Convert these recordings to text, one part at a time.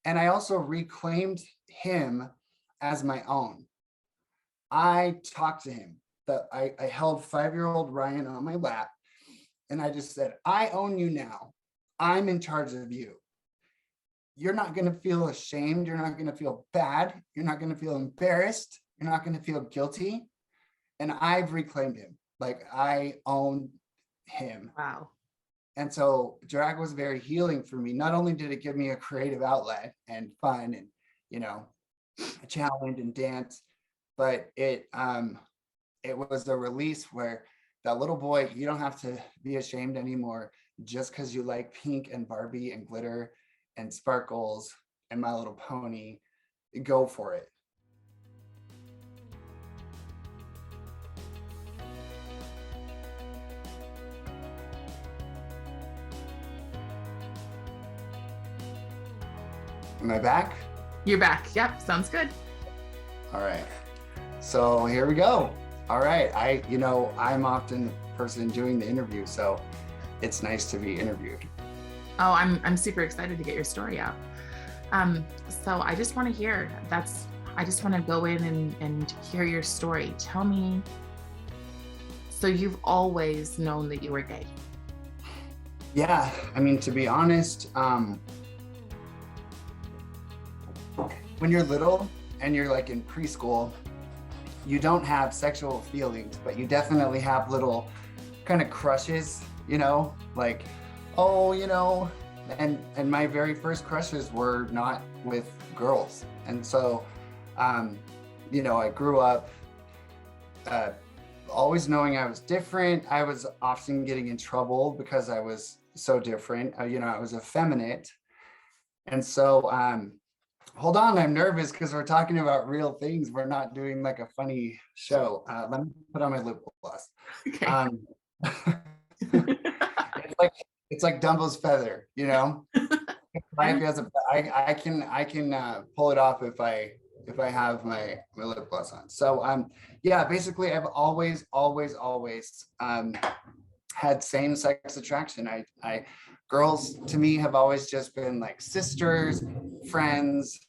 And I also reclaimed him as my own. I talked to him. I held 5-year-old Ryan on my lap and I just said, I own you now. I'm in charge of you. You're not going to feel ashamed. You're not going to feel bad. You're not going to feel embarrassed. You're not going to feel guilty. And I've reclaimed him. Like, I own him. Wow. And so drag was very healing for me. Not only did it give me a creative outlet and fun and, a challenge and dance, but it was a release where that little boy, you don't have to be ashamed anymore just because you like pink and Barbie and glitter and sparkles and My Little Pony. Go for it. Am I back? You're back. Yep. Sounds good. All right. So here we go. All right. I'm often the person doing the interview, so it's nice to be interviewed. Oh, I'm super excited to get your story out. So I just want to hear I just want to go in and hear your story. Tell me. So you've always known that you were gay? Yeah. I mean, to be honest, when you're little and you're like in preschool, you don't have sexual feelings, but you definitely have little kind of crushes, like, and my very first crushes were not with girls. And so, I grew up always knowing I was different. I was often getting in trouble because I was so different. I was effeminate. And so, hold on, I'm nervous because we're talking about real things. We're not doing like a funny show. Let me put on my lip gloss. Okay. It's like Dumbo's feather, I can pull it off if I have my lip gloss on. So basically I've always had same-sex attraction. Girls to me have always just been like sisters, friends,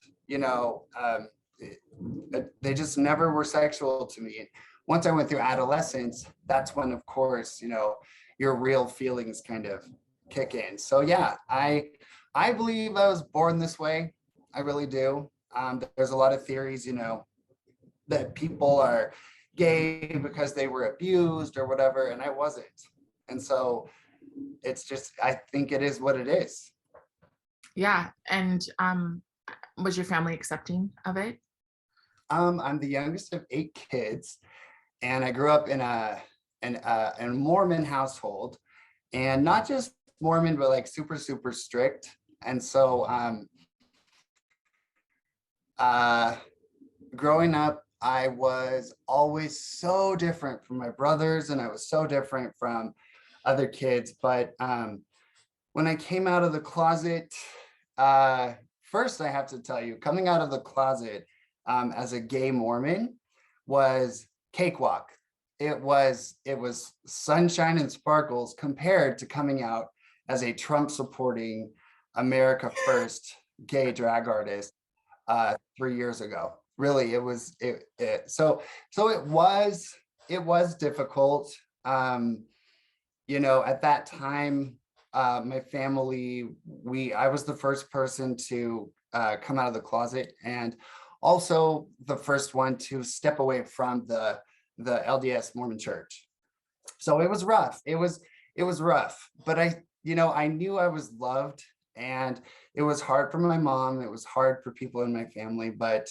they just never were sexual to me. Once I went through adolescence, that's when, of course, your real feelings kind of kick in. So yeah, I believe I was born this way. I really do. There's a lot of theories, that people are gay because they were abused or whatever, and I wasn't. And so it's just, I think it is what it is. Yeah. And was your family accepting of it? I'm the youngest of 8 kids, and I grew up in a Mormon household, and not just Mormon, but like super, super strict. And so growing up, I was always so different from my brothers, and I was so different from other kids. But when I came out of the closet, first I have to tell you, coming out of the closet as a gay Mormon was cakewalk. It was sunshine and sparkles compared to coming out as a Trump supporting America First gay drag artist 3 years ago. Really, it was so it was difficult. At that time, my family, I was the first person to come out of the closet, and also the first one to step away from the LDS Mormon Church. So it was rough. It was rough, but I knew I was loved, and it was hard for my mom. It was hard for people in my family, but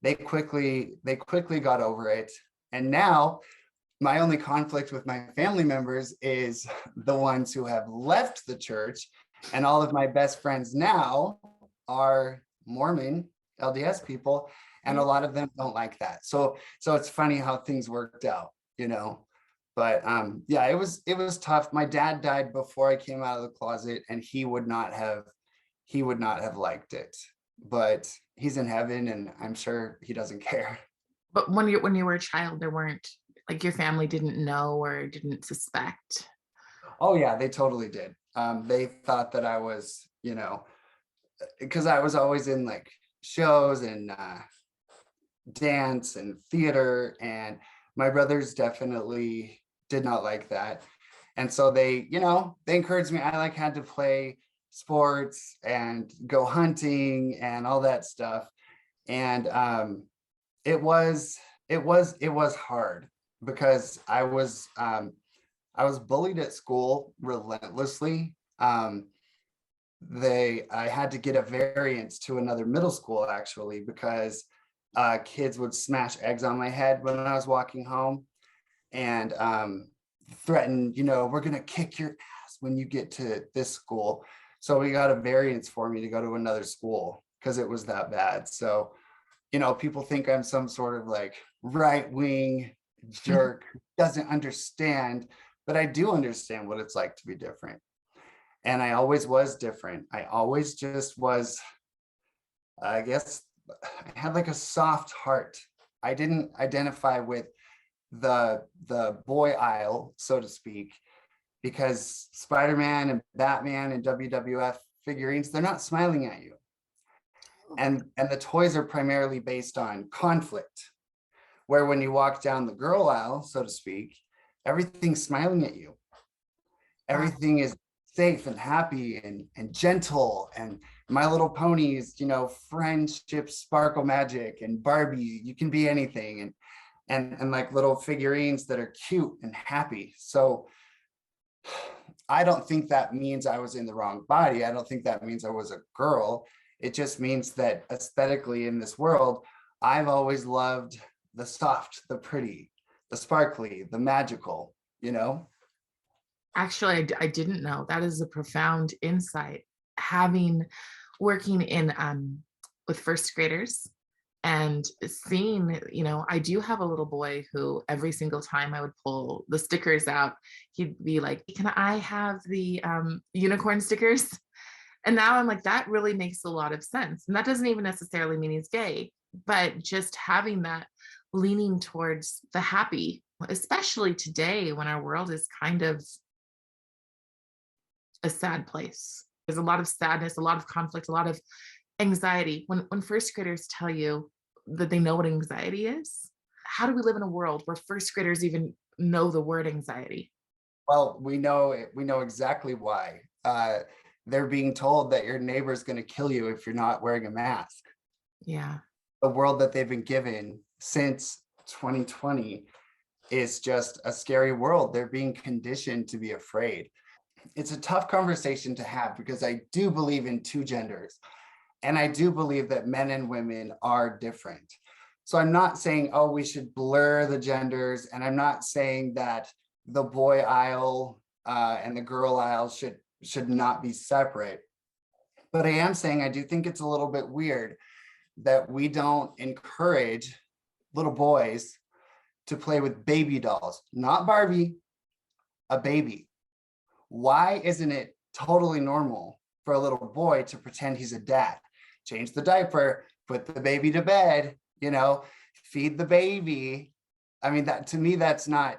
they quickly got over it. And now my only conflict with my family members is the ones who have left the church, and all of my best friends now are Mormon LDS people, and a lot of them don't like that. So it's funny how things worked out, But it was tough. My dad died before I came out of the closet, and he would not have liked it. But he's in heaven, and I'm sure he doesn't care. But when you were a child, there weren't, like, your family didn't know or didn't suspect? Oh yeah, they totally did. They thought that I was, because I was always in like shows and dance and theater, and my brothers definitely did not like that. And so they, they encouraged me. I like had to play sports and go hunting and all that stuff. And it was it was hard because I was bullied at school relentlessly. I had to get a variance to another middle school actually because kids would smash eggs on my head when I was walking home and threaten, we're gonna kick your ass when you get to this school. So we got a variance for me to go to another school because it was that bad. So, people think I'm some sort of like right wing jerk who doesn't understand, but I do understand what it's like to be different. And I always was different. I always just was, I guess, I had like a soft heart. I didn't identify with the boy aisle, so to speak, because Spider-Man and Batman and WWF figurines, they're not smiling at you. And the toys are primarily based on conflict, where when you walk down the girl aisle, so to speak, everything's smiling at you. Wow. Everything is safe and happy and gentle. And My Little Ponies, friendship, sparkle magic, and Barbie, you can be anything. And like little figurines that are cute and happy. So I don't think that means I was in the wrong body. I don't think that means I was a girl. It just means that aesthetically in this world, I've always loved the soft, the pretty, the sparkly, the magical, Actually, I didn't know. That is a profound insight. Having working in with first graders and seeing, I do have a little boy who every single time I would pull the stickers out, he'd be like, "Can I have the unicorn stickers?" And now I'm like, that really makes a lot of sense. And that doesn't even necessarily mean he's gay, but just having that leaning towards the happy, especially today when our world is kind of a sad place. There's a lot of sadness, a lot of conflict, a lot of anxiety. When first graders tell you that they know what anxiety is, how do we live in a world where first graders even know the word anxiety? Well, we know exactly why. They're being told that your neighbor's going to kill you if you're not wearing a mask. Yeah. The world that they've been given since 2020 is just a scary world. They're being conditioned to be afraid. It's a tough conversation to have because I do believe in two genders. And I do believe that men and women are different. So I'm not saying, oh, we should blur the genders. And I'm not saying that the boy aisle and the girl aisle should not be separate. But I am saying I do think it's a little bit weird that we don't encourage little boys to play with baby dolls, not Barbie, a baby. Why isn't it totally normal for a little boy to pretend he's a dad? Change the diaper, put the baby to bed, feed the baby. I mean, that to me, that's not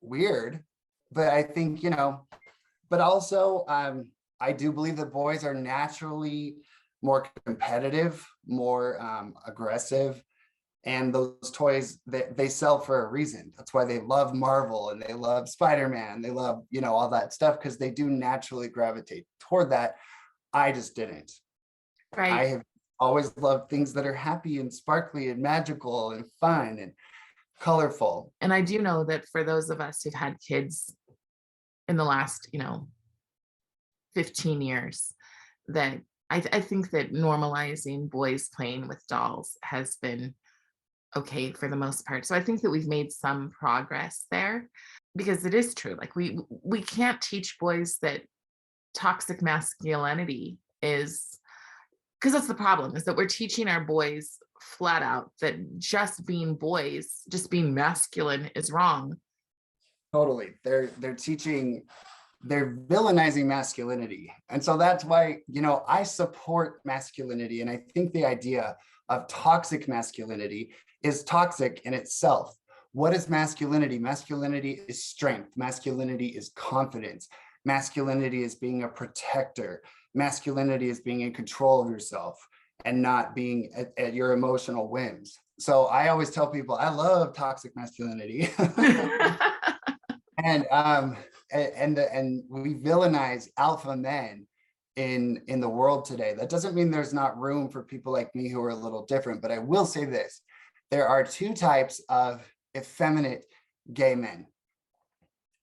weird. But I think, but also I do believe that boys are naturally more competitive, more aggressive. And those toys, they sell for a reason. That's why they love Marvel and they love Spider-Man. They love, all that stuff because they do naturally gravitate toward that. I just didn't. I Right. have always loved things that are happy and sparkly and magical and fun and colorful. And I do know that for those of us who've had kids in the last, 15 years, that I think that normalizing boys playing with dolls has been okay for the most part. So I think that we've made some progress there because it is true. Like we can't teach boys that toxic masculinity is, because that's the problem, is that we're teaching our boys flat out that just being boys, just being masculine is wrong. Totally. They're villainizing masculinity. And so that's why, I support masculinity. And I think the idea of toxic masculinity is toxic in itself. What is masculinity? Masculinity is strength. Masculinity is confidence. Masculinity is being a protector. masculinity is being in control of yourself and not being at your emotional whims. So I always tell people I love toxic masculinity. and and we villainize alpha men in the world today. That doesn't mean there's not room for people like me who are a little different, but I will say this: there are two types of effeminate gay men: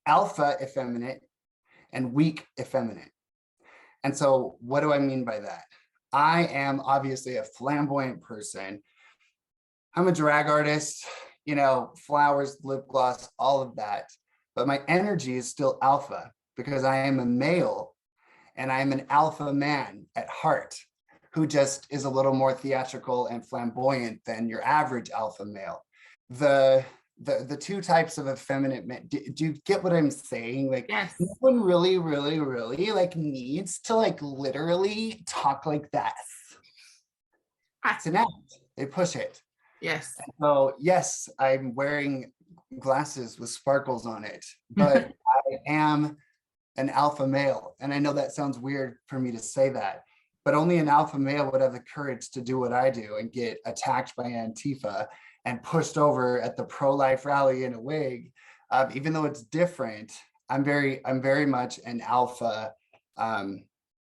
alpha effeminate and weak effeminate. And so what do I mean by that? I am obviously a flamboyant person. I'm a drag artist, you know, flowers, lip gloss, all of that. But my energy is still alpha because I am a male and I'm an alpha man at heart who just is a little more theatrical and flamboyant than your average alpha male. The two types of effeminate men, do you get what I'm saying? Like, Yes. no one really like needs to like literally talk like that. It's an act, they push it. Yes. So yes, I'm wearing glasses with sparkles on it, but I am an alpha male. And I know that sounds weird for me to say that, but only an alpha male would have the courage to do what I do and get attacked by Antifa and pushed over at the pro-life rally in a wig. Even though it's different, I'm very much an alpha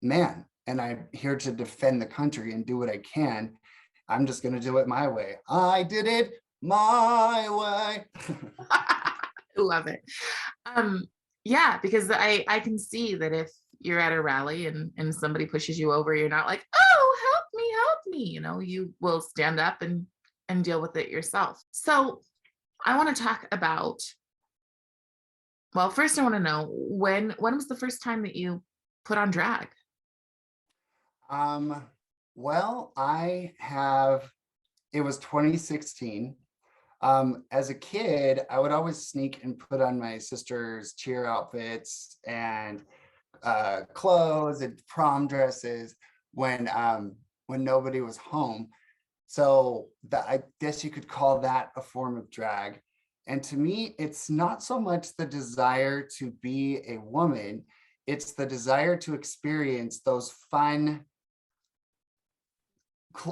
man, and I'm here to defend the country and do what I can. I'm just going to do it my way. I did it my way. I love it. Yeah, because I can see that if you're at a rally and somebody pushes you over, you're not like, oh, help me, you know, you will stand up and deal with it yourself. So I want to talk about, well, first I want to know when was the first time that you put on drag? Well, it was 2016. As a kid, I would always sneak and put on my sister's cheer outfits and clothes and prom dresses when nobody was home. So I guess you could call that a form of drag. And to me, it's not so much the desire to be a woman, it's the desire to experience those fun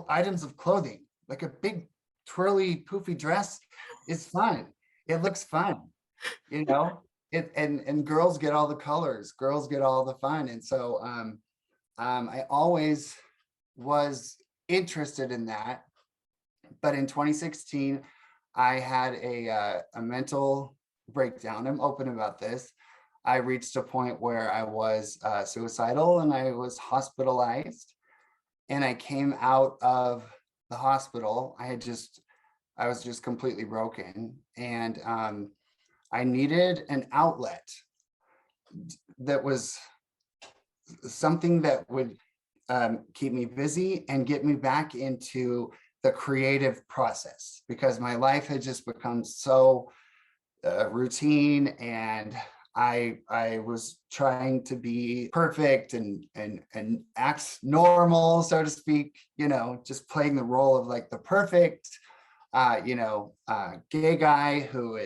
items of clothing. Like a big twirly poofy dress is fun. It looks fun, you know? And girls get all the colors, girls get all the fun. And so I always was interested in that. But in 2016, I had a mental breakdown. I'm open about this. I reached a point where I was suicidal and I was hospitalized. And I came out of the hospital. I was just completely broken. And I needed an outlet that was something that would keep me busy and get me back into the creative process, because my life had just become so routine, and I was trying to be perfect and act normal, so to speak, you know, just playing the role of like the perfect gay guy who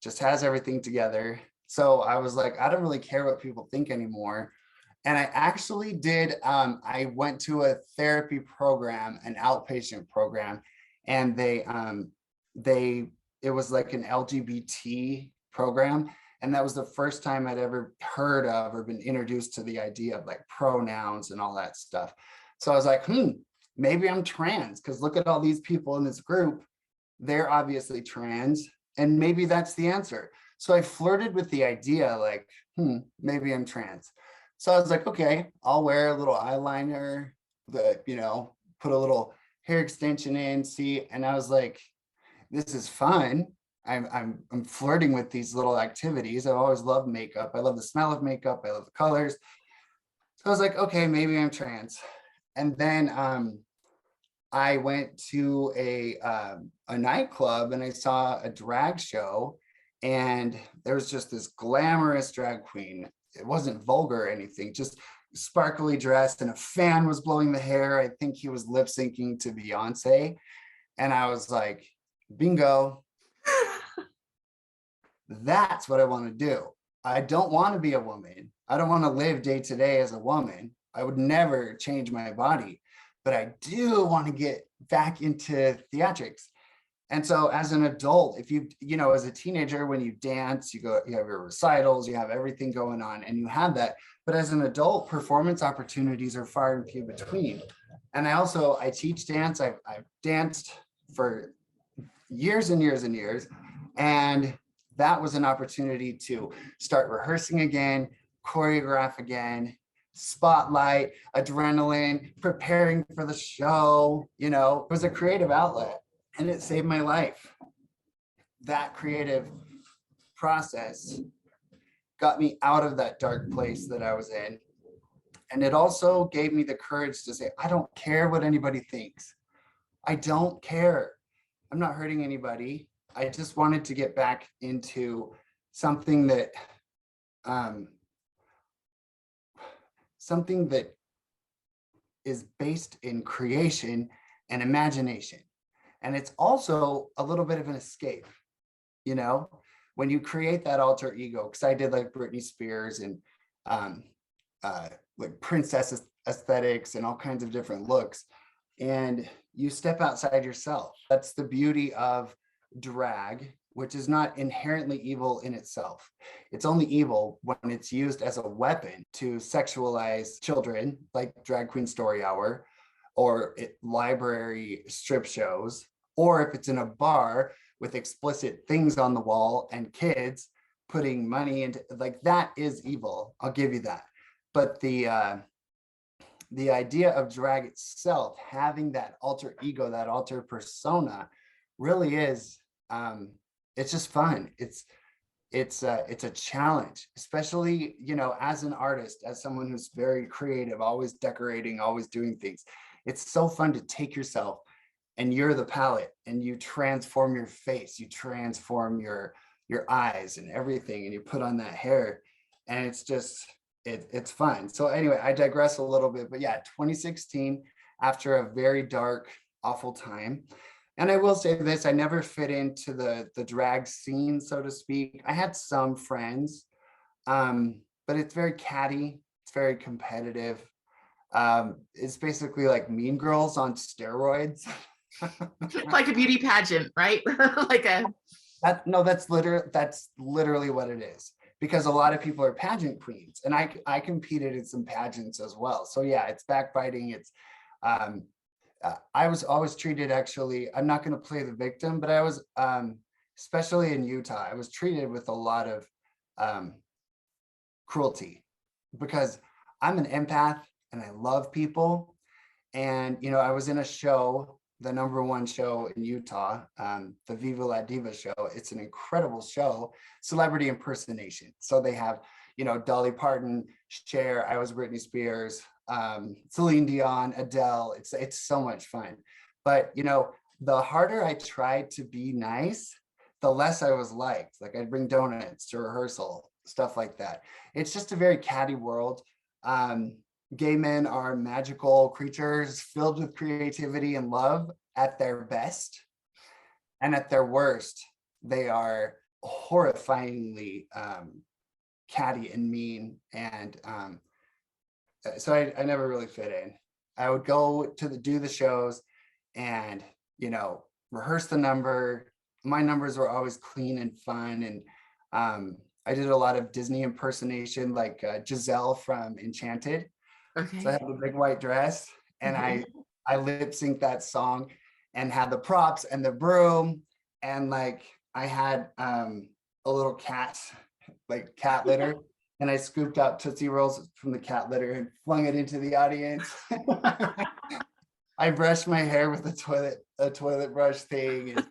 just has everything together. So I was like, I don't really care what people think anymore. And I actually did, I went to a therapy program, an outpatient program, and it was like an LGBT program. And that was the first time I'd ever heard of or been introduced to the idea of like pronouns and all that stuff. So I was like, maybe I'm trans, because look at all these people in this group. They're obviously trans, and maybe that's the answer. So I flirted with the idea like, maybe I'm trans. So I was like, okay, I'll wear a little eyeliner, put a little hair extension in, see. And I was like, this is fun. I'm flirting with these little activities. I've always loved makeup. I love the smell of makeup. I love the colors. So I was like, okay, maybe I'm trans. And then I went to a nightclub and I saw a drag show, and there was just this glamorous drag queen. It wasn't vulgar or anything, just sparkly dressed, and a fan was blowing the hair. I think he was lip syncing to Beyonce. And I was like, bingo. That's what I want to do. I don't want to be a woman. I don't want to live day to day as a woman. I would never change my body, but I do want to get back into theatrics. And so as an adult, if as a teenager, when you dance, you have your recitals, you have everything going on and you have that. But as an adult, performance opportunities are far and few between. And I teach dance. I've danced for years and years and years. And that was an opportunity to start rehearsing again, choreograph again, spotlight, adrenaline, preparing for the show. It was a creative outlet and it saved my life. That creative process got me out of that dark place that I was in. And it also gave me the courage to say, I don't care what anybody thinks. I don't care. I'm not hurting anybody. I just wanted to get back into something that is based in creation and imagination. And it's also a little bit of an escape, when you create that alter ego, because I did like Britney Spears and like princess aesthetics and all kinds of different looks. And you step outside yourself. That's the beauty of drag, which is not inherently evil in itself. It's only evil when it's used as a weapon to sexualize children, like Drag Queen Story Hour, or library strip shows, or if it's in a bar with explicit things on the wall and kids putting money into, like, that is evil. I'll give you that. But the idea of drag itself, having that alter ego, that alter persona, really is, it's just fun. It's a challenge, especially, as an artist, as someone who's very creative, always decorating, always doing things. It's so fun to take yourself and you're the palette and you transform your face, you transform your eyes and everything, and you put on that hair, and it's just, it's fun. So anyway, I digress a little bit, but yeah, 2016, after a very dark, awful time. And I will say this, I never fit into the drag scene, so to speak. I had some friends, but it's very catty, it's very competitive. It's basically like Mean Girls on steroids. Like a beauty pageant, right? That's literally what it is. Because a lot of people are pageant queens, and I competed in some pageants as well. So yeah, it's backbiting. It's I was always treated, actually, I'm not going to play the victim, but I was, especially in Utah, I was treated with a lot of cruelty, because I'm an empath and I love people. And I was in a show, the #1 show in Utah, the Viva La Diva show. It's an incredible show, celebrity impersonation. So they have, Dolly Parton, Cher, I was Britney Spears, Celine Dion, Adele. It's so much fun. But, the harder I tried to be nice, the less I was liked. Like, I'd bring donuts to rehearsal, stuff like that. It's just a very catty world. Gay men are magical creatures filled with creativity and love at their best. And at their worst, they are horrifyingly catty and mean. And so I never really fit in. I would go to do the shows and, rehearse the number. My numbers were always clean and fun. And I did a lot of Disney impersonation, like Giselle from Enchanted. Okay. So I had the big white dress, and I lip synced that song and had the props and the broom, and like I had a little cat litter, and I scooped out Tootsie Rolls from the cat litter and flung it into the audience. I brushed my hair with a toilet brush thing, and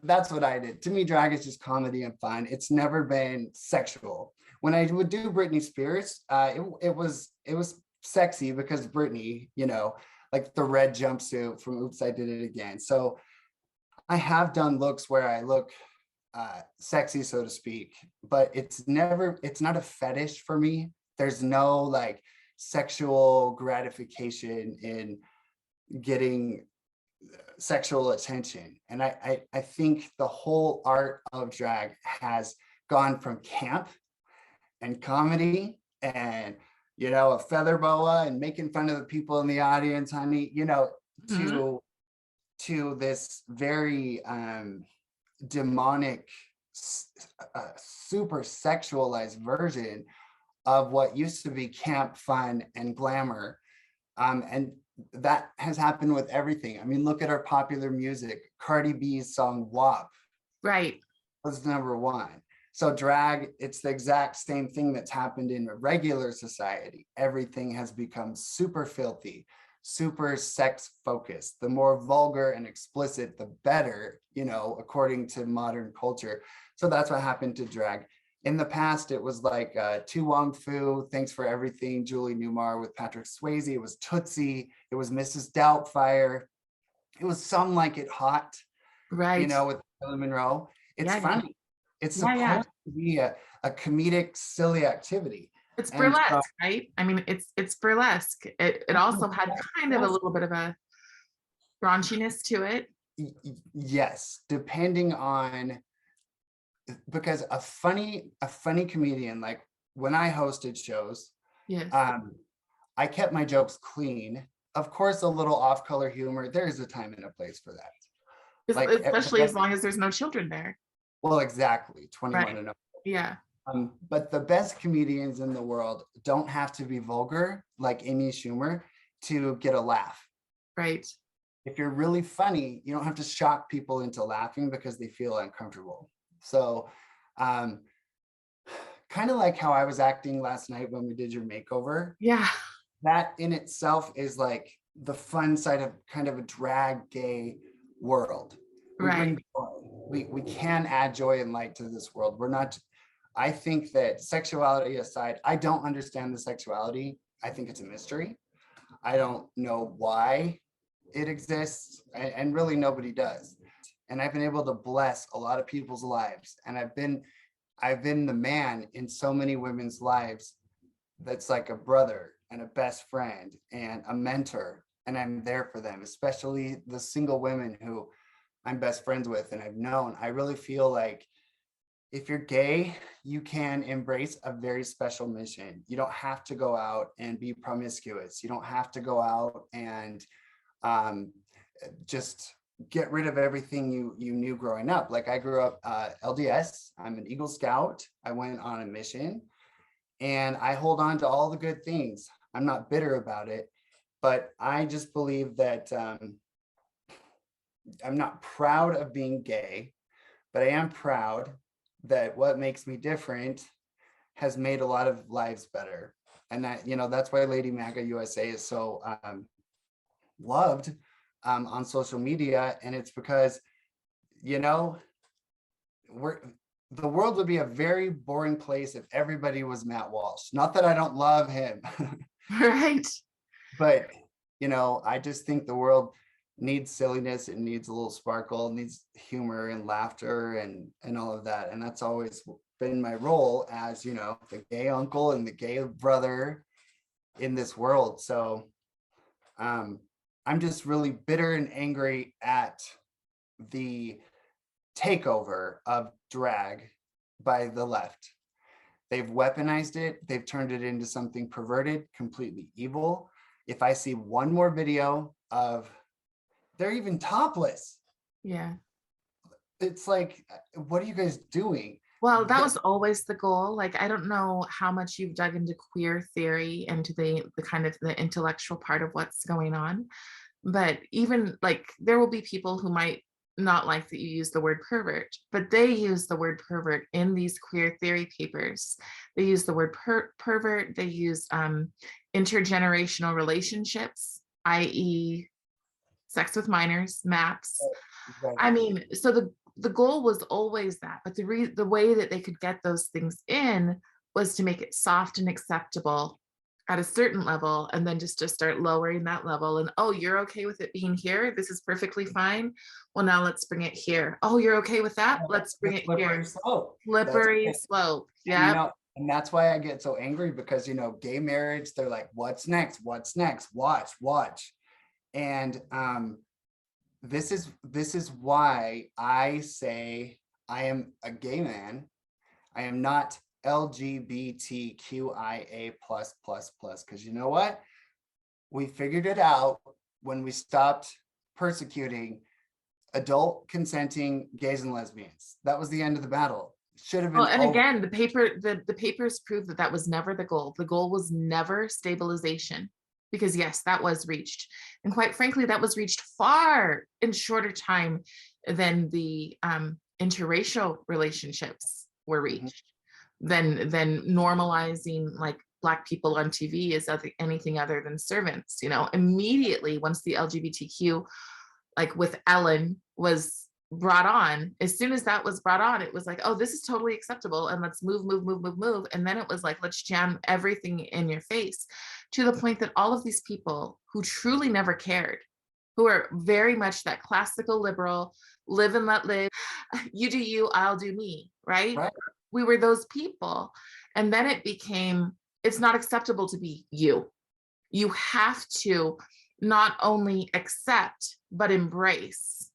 that's what I did. To me, drag is just comedy and fun. It's never been sexual. When I would do Britney Spears, it was sexy because Britney, like the red jumpsuit from Oops, I Did It Again. So I have done looks where I look sexy, so to speak, but it's not a fetish for me. There's no like sexual gratification in getting sexual attention. And I think the whole art of drag has gone from camp and comedy and a feather boa and making fun of the people in the audience, honey, Mhm. to this very demonic, super sexualized version of what used to be camp fun and glamour. And that has happened with everything. I mean, look at our popular music. Cardi B's song WAP Right. was #1. So drag, it's the exact same thing that's happened in regular society. Everything has become super filthy, super sex focused. The more vulgar and explicit, the better, according to modern culture. So that's what happened to drag. In the past, it was like Tu Wong Fu, Thanks for Everything, Julie Newmar with Patrick Swayze. It was Tootsie. It was Mrs. Doubtfire. It was Some Like It Hot, Right. with Marilyn Monroe. It's Yeah, yeah. funny. It's Yeah, yeah. supposed to be a comedic, silly activity. It's And so, burlesque, right? I mean, it's burlesque. It also had kind of a yes, little bit of a raunchiness to it. yes, depending on, because a funny comedian, like when I hosted shows, Yes. um, I kept my jokes clean. Of course, a little off-color humor. There is a time and a place for that. Like the Especially as best, long as there's no children there. well, exactly, 21 Right. and up. Yeah. But the best comedians in the world don't have to be vulgar, like Amy Schumer, to get a laugh. Right. If you're really funny, you don't have to shock people into laughing because they feel uncomfortable. So, um, kind of like how I was acting last night when we did your makeover, Yeah. that in itself is like the fun side of kind of a drag gay world. We Right. bring joy. We can add joy and light to this world. We're not, I think that sexuality aside, I don't understand the sexuality. I think it's a mystery. I don't know why it exists, and really nobody does. And I've been able to bless a lot of people's lives. And I've been the man in so many women's lives that's like a brother and a best friend and a mentor. And I'm there for them, especially the single women who I'm best friends with and I've known. I really feel like if you're gay, you can embrace a very special mission. You don't have to go out and be promiscuous. You don't have to go out and um, just get rid of everything you knew growing up. Like I grew up LDS. I'm an Eagle Scout. I went on a mission, and I hold on to all the good things. I'm not bitter about it, but I just believe that I'm not proud of being gay, but I am proud that what makes me different has made a lot of lives better. And that's why Lady Maga USA is so loved on social media. And it's because, you know, we're the world would be a very boring place if everybody was Matt Walsh. Not that I don't love him, Right. but I just think the world needs silliness. It needs a little sparkle, it needs humor and laughter and all of that. And that's always been my role as, the gay uncle and the gay brother in this world. So I'm just really bitter and angry at the takeover of drag by the left. They've weaponized it. They've turned it into something perverted, completely evil. If I see one more video of, they're even topless. Yeah. It's like, what are you guys doing? Well, that was always the goal. Like, I don't know how much you've dug into queer theory and to the kind of the intellectual part of what's going on. But even like there will be people who might not like that you use the word pervert, but they use the word pervert in these queer theory papers. They use the word pervert. They use intergenerational relationships, i.e., sex with minors, MAPS. Right. I mean, so the goal was always that, but the way that they could get those things in was to make it soft and acceptable at a certain level, and then just to start lowering that level. And oh, you're okay with it being here? This is perfectly fine. Well, now let's bring it here. Oh, you're okay with that? Let's bring The it slippery here. slope. That's Slippery it. slope. And, Yeah. and that's why I get so angry, because gay marriage, they're like, what's next? What's next? Watch. And this is why I say I am a gay man. I am not LGBTQIA because you know what? We figured it out when we stopped persecuting adult consenting gays and lesbians. That was the end of the battle. Should have Well, been and over. again, the papers prove that that was never the goal. The goal was never stabilization, because yes, that was reached, and quite frankly, that was reached far in shorter time than the interracial relationships were reached. Than normalizing like Black people on TV is anything other than servants. You know, immediately once the LGBTQ, like with Ellen, was brought on, as soon as that was brought on, it was like, oh, this is totally acceptable, and let's move, move, move, move, move. And then it was like, let's jam everything in your face, to the point that all of these people who truly never cared, who are very much that classical liberal, live and let live, you do you, I'll do me, right? Right. We were those people. And then it became, it's not acceptable to be you. You have to not only accept, but embrace.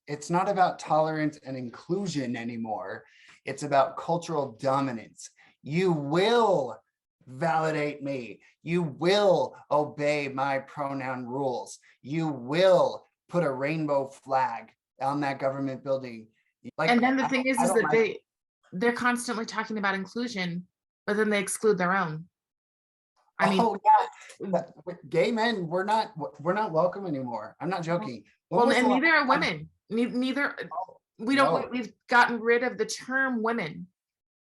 It's not about tolerance and inclusion anymore. It's about cultural dominance. You will validate me. You will obey my pronoun rules. You will put a rainbow flag on that government building. Like, And then the thing is I don't that like they're constantly talking about inclusion, but then they exclude their own. I mean, oh yeah, gay men, we're not welcome anymore. I'm not joking. When well, was the and last neither are time- women. Neither, we No, don't, we've gotten rid of the term women.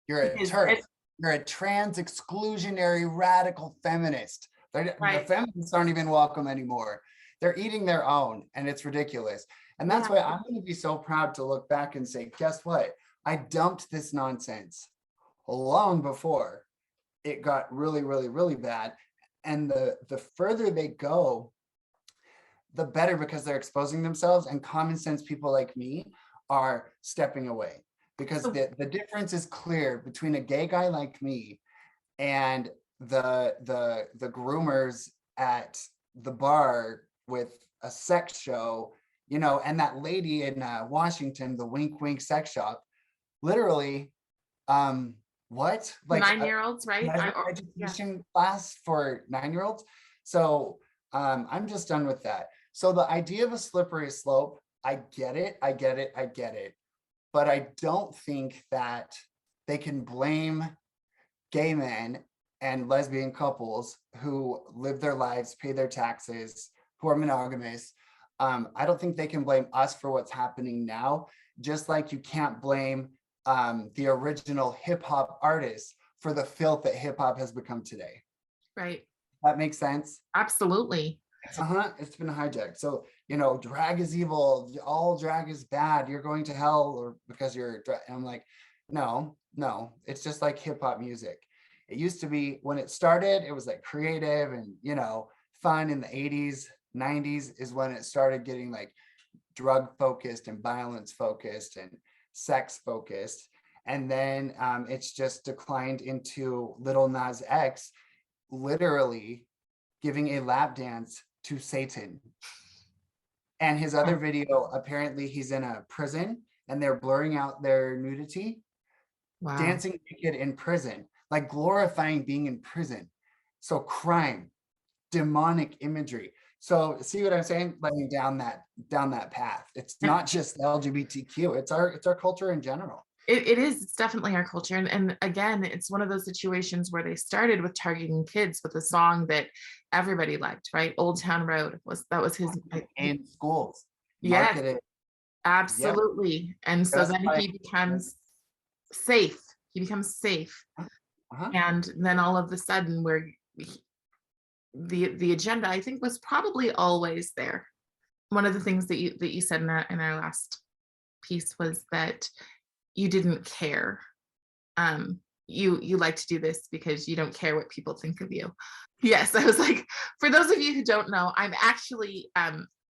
you're a Because TERF. You're a trans exclusionary radical feminist. The Right. feminists aren't even welcome anymore. They're eating their own, and it's ridiculous. And that's why I'm going to be so proud to look back and say, guess what? I dumped this nonsense long before it got really, really, really bad. And the further they go, the better, because they're exposing themselves, and common sense people like me are stepping away, because So- the difference is clear between a gay guy like me and the groomers at the bar with a sex show, you know, and that lady in Washington, the wink wink sex shop. Literally, what, like 9-year-olds, right? education class for 9-year-olds. So I'm just done with that. So the idea of a slippery slope, I get it. But I don't think that they can blame gay men and lesbian couples who live their lives, pay their taxes, who are monogamous. I don't think they can blame us for what's happening now, just like you can't blame the original hip hop artists for the filth that hip hop has become today. Right. That makes sense. Absolutely. It's been hijacked. So, you know, drag is evil. All drag is bad. You're going to hell, or because you're. And I'm like, no. It's just like hip hop music. It used to be, when it started, it was like creative and, you know, fun. In the 80s, 90s is when it started getting like drug focused and violence focused and sex focused. And then it's just declined into Lil Nas X literally giving a lap dance to Satan. And his other video, apparently he's in a prison and they're blurring out their nudity, Wow. dancing naked in prison, like glorifying being in prison. So crime, demonic imagery. So see what I'm saying? Letting down that path. It's not just LGBTQ. It's our culture in general. It is, it's definitely our culture. And again, it's one of those situations where they started with targeting kids with a song that everybody liked, right? Old Town Road was his. In schools. Yes, Marketed. absolutely. And so then he becomes safe. He becomes safe. And then all of a sudden, where the agenda, I think, was probably always there. One of the things that you said in our last piece was that you didn't care. You like to do this because you don't care what people think of you. Yes, I was like, for those of you who don't know, I'm actually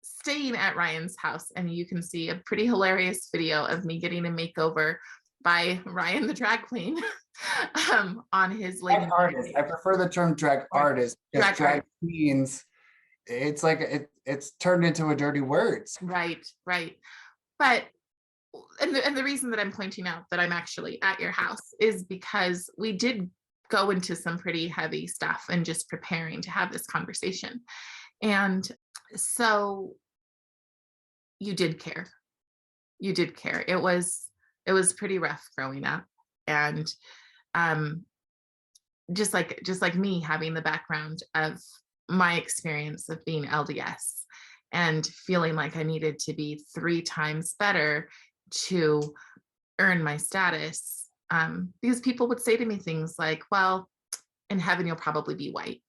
staying at Ryan's house, and you can see a pretty hilarious video of me getting a makeover by Ryan the drag queen on his Lady artist. I prefer the term drag artist, because drag queens, it's like it's turned into a dirty word. Right. But And the reason that I'm pointing out that I'm actually at your house is because we did go into some pretty heavy stuff and just preparing to have this conversation. And so you did care. You did care. It was pretty rough growing up. And um just like me having the background of my experience of being LDS and feeling like I needed to be 3 times better to earn my status. These people would say to me things like, well, in heaven, you'll probably be white.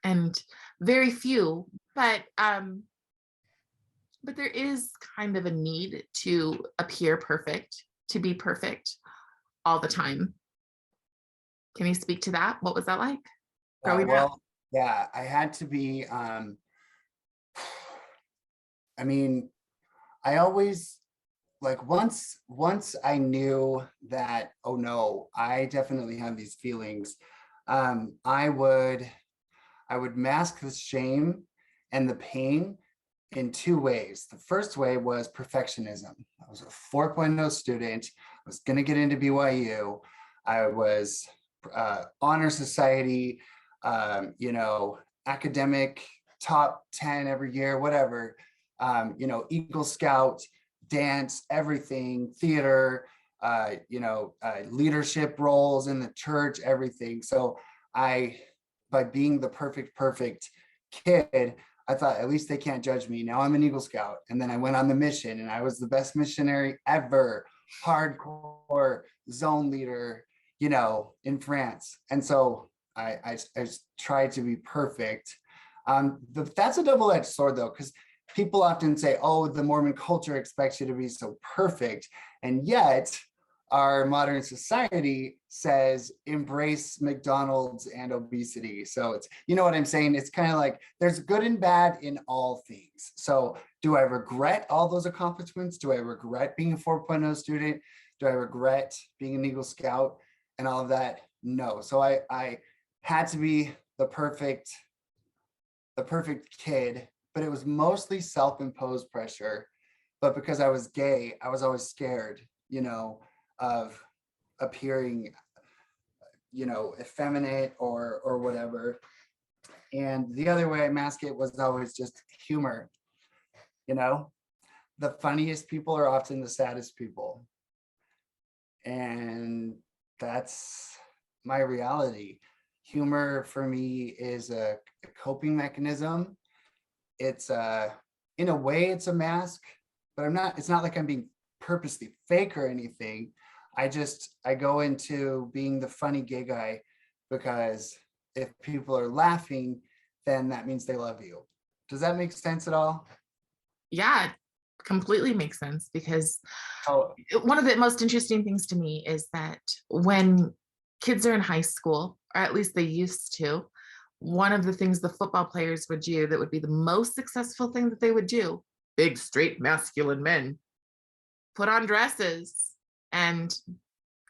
And very few, but there is kind of a need to appear perfect, to be perfect all the time. Can you speak to that? What was that like growing up? Well, yeah, I had to be, I mean, I always like once I knew that, oh no, I definitely have these feelings, um, I would I would mask the shame and the pain in 2 ways. The first way was perfectionism. I was a 4.0 student. I was going to get into BYU. I was honor society, academic top 10 every year, whatever, Eagle Scout, dance, everything, theater, leadership roles in the church, everything. So by being the perfect kid, I thought at least they can't judge me. Now I'm an Eagle Scout. And then I went on the mission and I was the best missionary ever, hardcore zone leader, in France. And so I tried to be perfect. That's a double-edged sword though, because people often say, oh, the Mormon culture expects you to be so perfect. And yet our modern society says embrace McDonald's and obesity. So it's, you know what I'm saying? It's kind of like there's good and bad in all things. So do I regret all those accomplishments? Do I regret being a 4.0 student? Do I regret being an Eagle Scout and all of that? No. So I had to be the perfect kid, but it was mostly self-imposed pressure. But because I was gay, I was always scared, of appearing, effeminate or whatever. And the other way I mask it was always just humor. The funniest people are often the saddest people. And that's my reality. Humor for me is a coping mechanism. It's in a way it's a mask, but it's not like I'm being purposely fake or anything. I go into being the funny gay guy because if people are laughing, then that means they love you. Does that make sense at all? Yeah, it completely makes sense because Oh, one of the most interesting things to me is that when kids are in high school, or at least they used to, one of the things the football players would do that would be the most successful thing that they would do, big, straight, masculine men, put on dresses and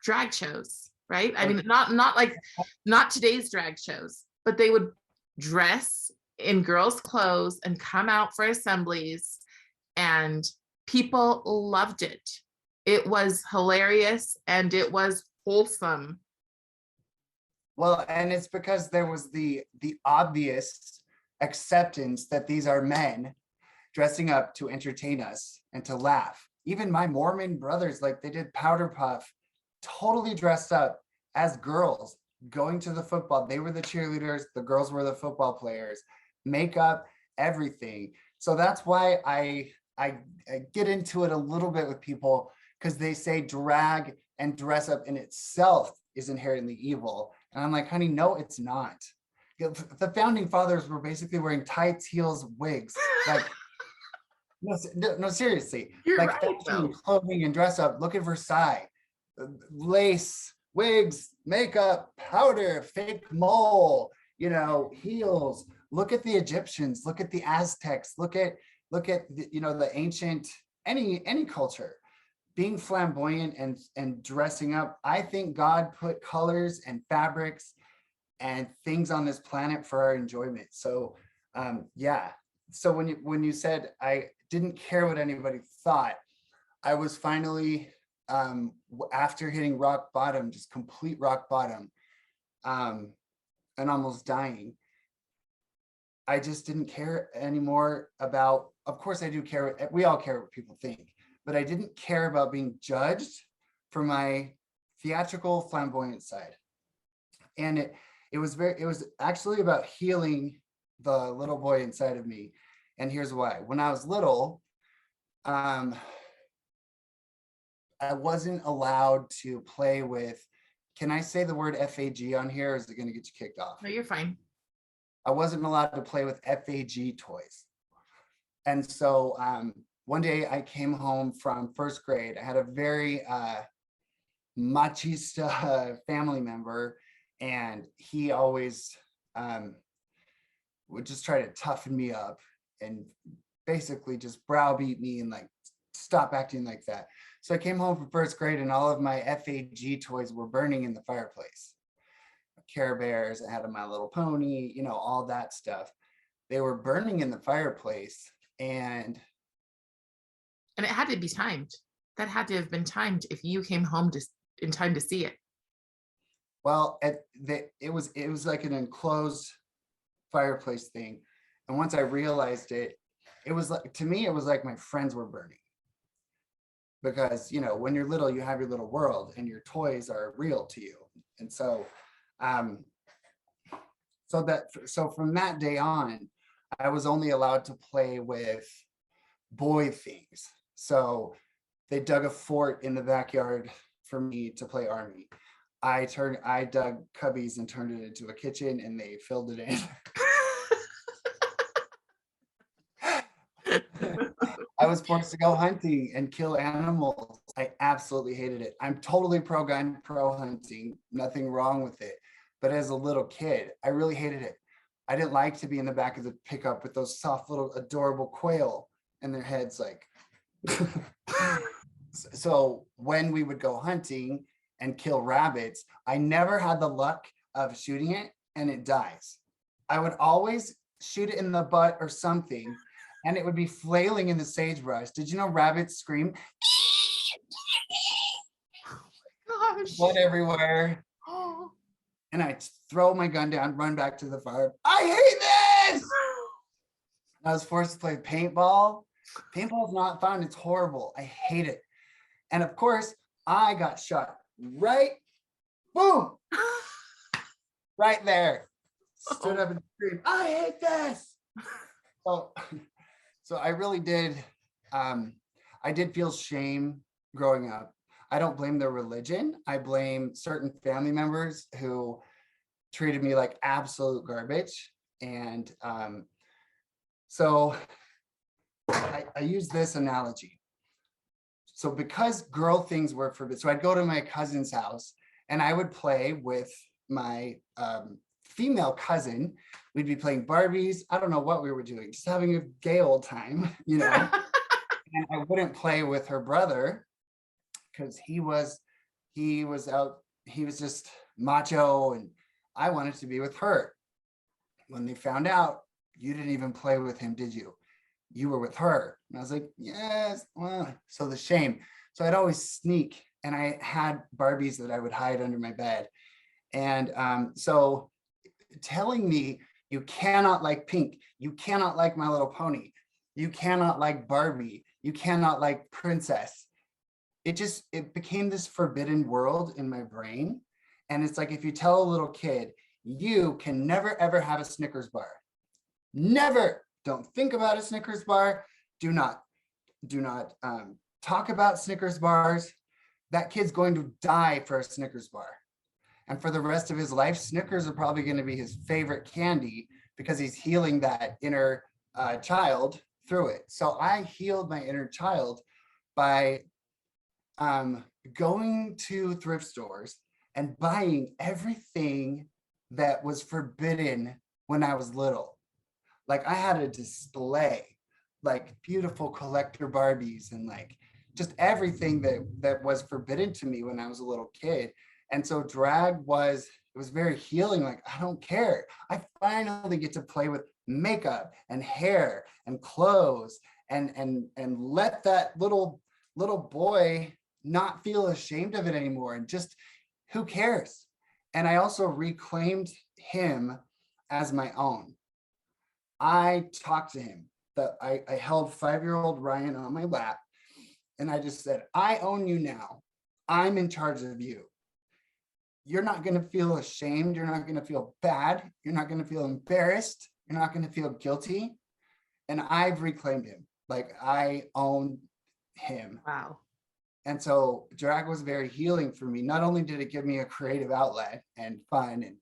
drag shows, right? I mean, not today's drag shows, but they would dress in girls' clothes and come out for assemblies, and people loved it. It was hilarious and it was wholesome. well, and it's because there was the obvious acceptance that these are men dressing up to entertain us and to laugh. Even my Mormon brothers, like they did powder puff, totally dressed up as girls, going to the football. They were the cheerleaders, the girls were the football players, makeup, everything. So that's why I get into it a little bit with people, because they say drag and dress up in itself is inherently evil. And I'm like, honey, no, it's not. The founding fathers were basically wearing tights, heels, wigs. Like, no, seriously. You're Like right, fashion, though. clothing, and dress up. Look at Versailles. Lace, wigs, makeup, powder, fake mole, heels. Look at the Egyptians. Look at the Aztecs. Look at the ancient, any culture. Being flamboyant and dressing up. I think God put colors and fabrics and things on this planet for our enjoyment. So yeah. So when you said I didn't care what anybody thought, I was finally, after hitting rock bottom, just complete rock bottom, um, and almost dying, I just didn't care anymore about, of course I do care, we all care what people think, but I didn't care about being judged for my theatrical flamboyant side. And it was actually about healing the little boy inside of me. And here's why. When I was little, I wasn't allowed to play with, can I say the word FAG on here, or is it going to get you kicked off? No, you're fine. I wasn't allowed to play with FAG toys. And so one day I came home from first grade. I had a very machista family member, and he always would just try to toughen me up and basically just browbeat me and like, stop acting like that. So I came home from first grade and all of my FAG toys were burning in the fireplace. Care Bears, I had My Little Pony, you know, all that stuff. They were burning in the fireplace, and it had to be timed. That had to have been timed if you came home in time to see it. well, it was like an enclosed fireplace thing. And once I realized it, it was like, to me, it was like my friends were burning. Because, you know, when you're little, you have your little world and your toys are real to you. And so, so from that day on, I was only allowed to play with boy things. So they dug a fort in the backyard for me to play army. I dug cubbies and turned it into a kitchen, and they filled it in. I was forced to go hunting and kill animals. I absolutely hated it. I'm totally pro gun, pro hunting, nothing wrong with it. But as a little kid, I really hated it. I didn't like to be in the back of the pickup with those soft little adorable quail and their heads like. So when we would go hunting and kill rabbits, I never had the luck of shooting it and it dies. I would always shoot it in the butt or something, and it would be flailing in the sagebrush. Did you know rabbits scream? Gosh. Blood everywhere. Oh. And I throw my gun down, run back to the fire. I hate this. I was forced to play paintball. Paintball is not fun. It's horrible. I hate it. And of course, I got shot right, boom, right there. Stood up and screamed, I hate this. So I really did, I did feel shame growing up. I don't blame their religion. I blame certain family members who treated me like absolute garbage. And so I use this analogy. So because girl things were forbidden, so I'd go to my cousin's house and I would play with my female cousin. We'd be playing Barbies. I don't know what we were doing, just having a gay old time, you know. And I wouldn't play with her brother because he was just macho, and I wanted to be with her. When they found out, you didn't even play with him, did you? You were with her. And I was like, yes. Well, so the shame. So I'd always sneak, and I had Barbies that I would hide under my bed. And so telling me you cannot like pink, you cannot like My Little Pony, you cannot like Barbie, you cannot like princess, it became this forbidden world in my brain. And it's like, if you tell a little kid, you can never ever have a Snickers bar, never, don't think about a Snickers bar, do not talk about Snickers bars, that kid's going to die for a Snickers bar. And for the rest of his life, Snickers are probably going to be his favorite candy because he's healing that inner child through it. So I healed my inner child by going to thrift stores and buying everything that was forbidden when I was little. Like I had a display, like beautiful collector Barbies and like just everything that was forbidden to me when I was a little kid. And so drag was very healing. Like, I don't care. I finally get to play with makeup and hair and clothes and let that little little boy not feel ashamed of it anymore, and just who cares? And I also reclaimed him as my own. I talked to him. I held 5-year-old Ryan on my lap, and I just said, I own you now. I'm in charge of you. You're not going to feel ashamed. You're not going to feel bad. You're not going to feel embarrassed. You're not going to feel guilty. And I've reclaimed him. Like, I own him. Wow. And so drag was very healing for me. Not only did it give me a creative outlet and fun and,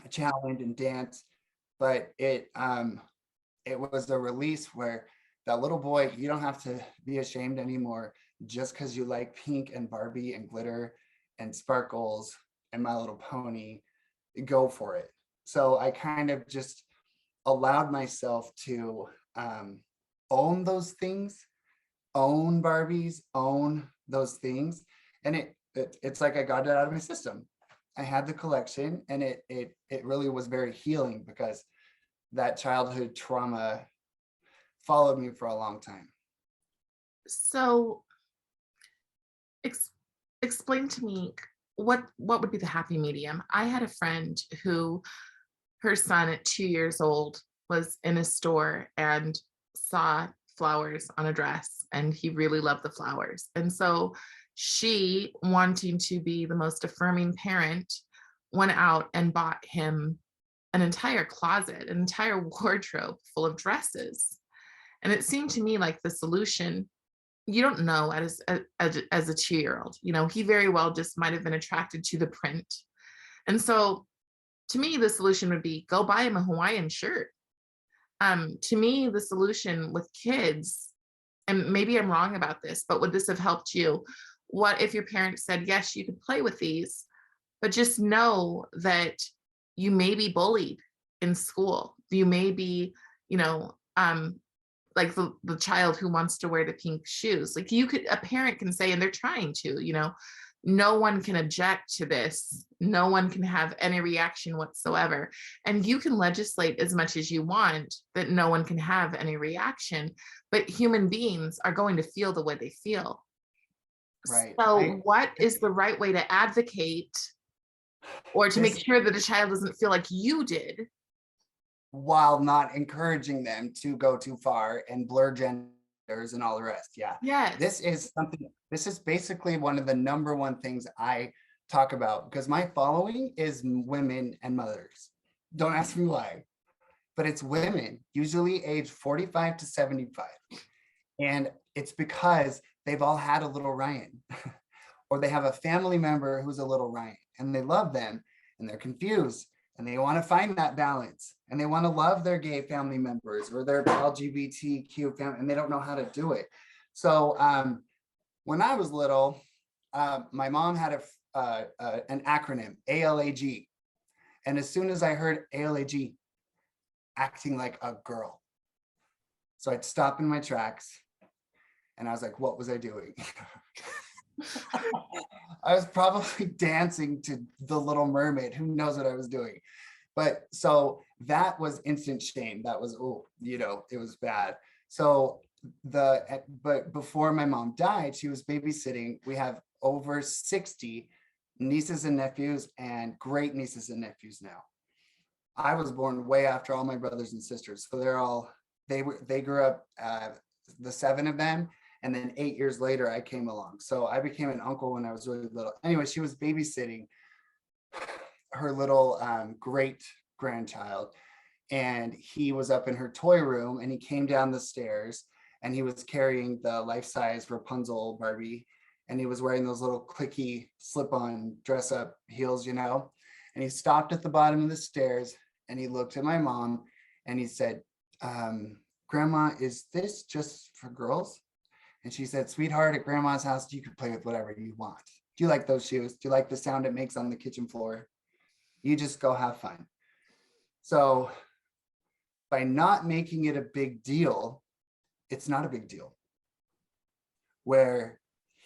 a challenge and dance, but it was a release where that little boy, you don't have to be ashamed anymore just because you like pink and Barbie and glitter and sparkles and My Little Pony. Go for it. So I kind of just allowed myself to own those things, own Barbies, own those things. And it's like I got it out of my system. I had the collection, and it really was very healing, because that childhood trauma followed me for a long time. So explain to me what would be the happy medium. I had a friend who, her son at 2 years old, was in a store and saw flowers on a dress, and he really loved the flowers. And so she, wanting to be the most affirming parent, went out and bought him an entire closet, an entire wardrobe full of dresses. And it seemed to me like the solution, you don't know as a 2-year-old, he very well just might have been attracted to the print. And so to me, the solution would be go buy him a Hawaiian shirt. To me, the solution with kids, and maybe I'm wrong about this, but would this have helped you? What if your parents said, yes, you could play with these, but just know that you may be bullied in school. You may be, like the child who wants to wear the pink shoes. Like, a parent can say, and they're trying to, no one can object to this. No one can have any reaction whatsoever. And you can legislate as much as you want that no one can have any reaction, but human beings are going to feel the way they feel. Right. So what is the right way to advocate, or to make sure that a child doesn't feel like you did, while not encouraging them to go too far and blur genders and all the rest? Yeah. Yes. This is basically one of the number one things I talk about, because my following is women and mothers. Don't ask me why, but it's women, usually age 45 to 75. And it's because they've all had a little Ryan or they have a family member who's a little Ryan, and they love them, and they're confused, and they want to find that balance, and they want to love their gay family members or their LGBTQ family, and they don't know how to do it. So when I was little, my mom had an acronym, ALAG. And as soon as I heard ALAG, acting like a girl. So I'd stop in my tracks, and I was like, what was I doing? I was probably dancing to The Little Mermaid. Who knows what I was doing? But so that was instant shame. That was, it was bad. So but before my mom died, she was babysitting. We have over 60 nieces and nephews, and great nieces and nephews now. I was born way after all my brothers and sisters. So they grew up, the 7 of them. And then 8 years later, I came along. So I became an uncle when I was really little. Anyway, she was babysitting her little great grandchild. And he was up in her toy room, and he came down the stairs, and he was carrying the life-size Rapunzel Barbie. And he was wearing those little clicky slip-on dress-up heels, And he stopped at the bottom of the stairs, and he looked at my mom, and he said, Grandma, is this just for girls? And she said, sweetheart, at Grandma's house, you can play with whatever you want. Do you like those shoes? Do you like the sound it makes on the kitchen floor? You just go have fun. So by not making it a big deal, it's not a big deal. Where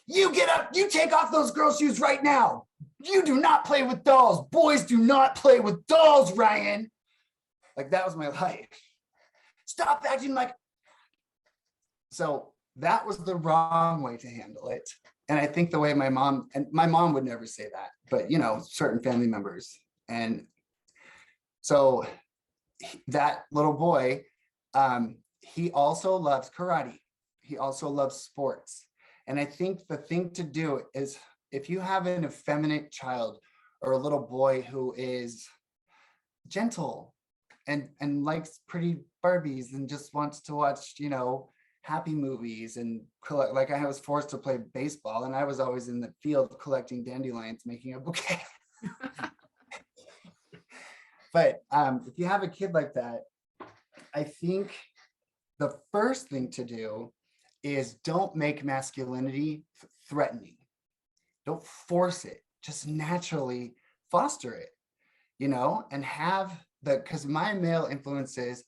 you get up, you take off those girl shoes right now. You do not play with dolls. Boys do not play with dolls, Ryan. Like, that was my life. Stop acting like. So that was the wrong way to handle it. And I think the way my mom would never say that, but certain family members. And so that little boy, he also loves karate. He also loves sports. And I think the thing to do is, if you have an effeminate child or a little boy who is gentle and likes pretty Barbies and just wants to watch, happy movies and collect, like I was forced to play baseball and I was always in the field collecting dandelions, making a bouquet. But if you have a kid like that, I think the first thing to do is don't make masculinity threatening. Don't force it, just naturally foster it, and have because my male influences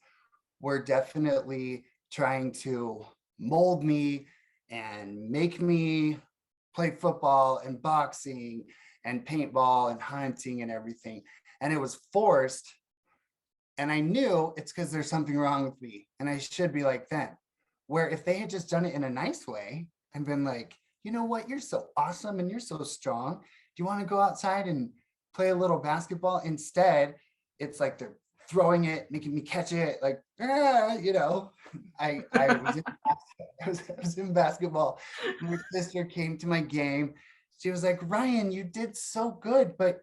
were definitely trying to mold me and make me play football and boxing and paintball and hunting and everything. And it was forced. And I knew it's because there's something wrong with me and I should be like them. Where if they had just done it in a nice way and been like, you know what, you're so awesome and you're so strong. Do you want to go outside and play a little basketball? Instead, it's like they're throwing it, making me catch it, like, I was in basketball. My sister came to my game. She was like, Ryan, you did so good, but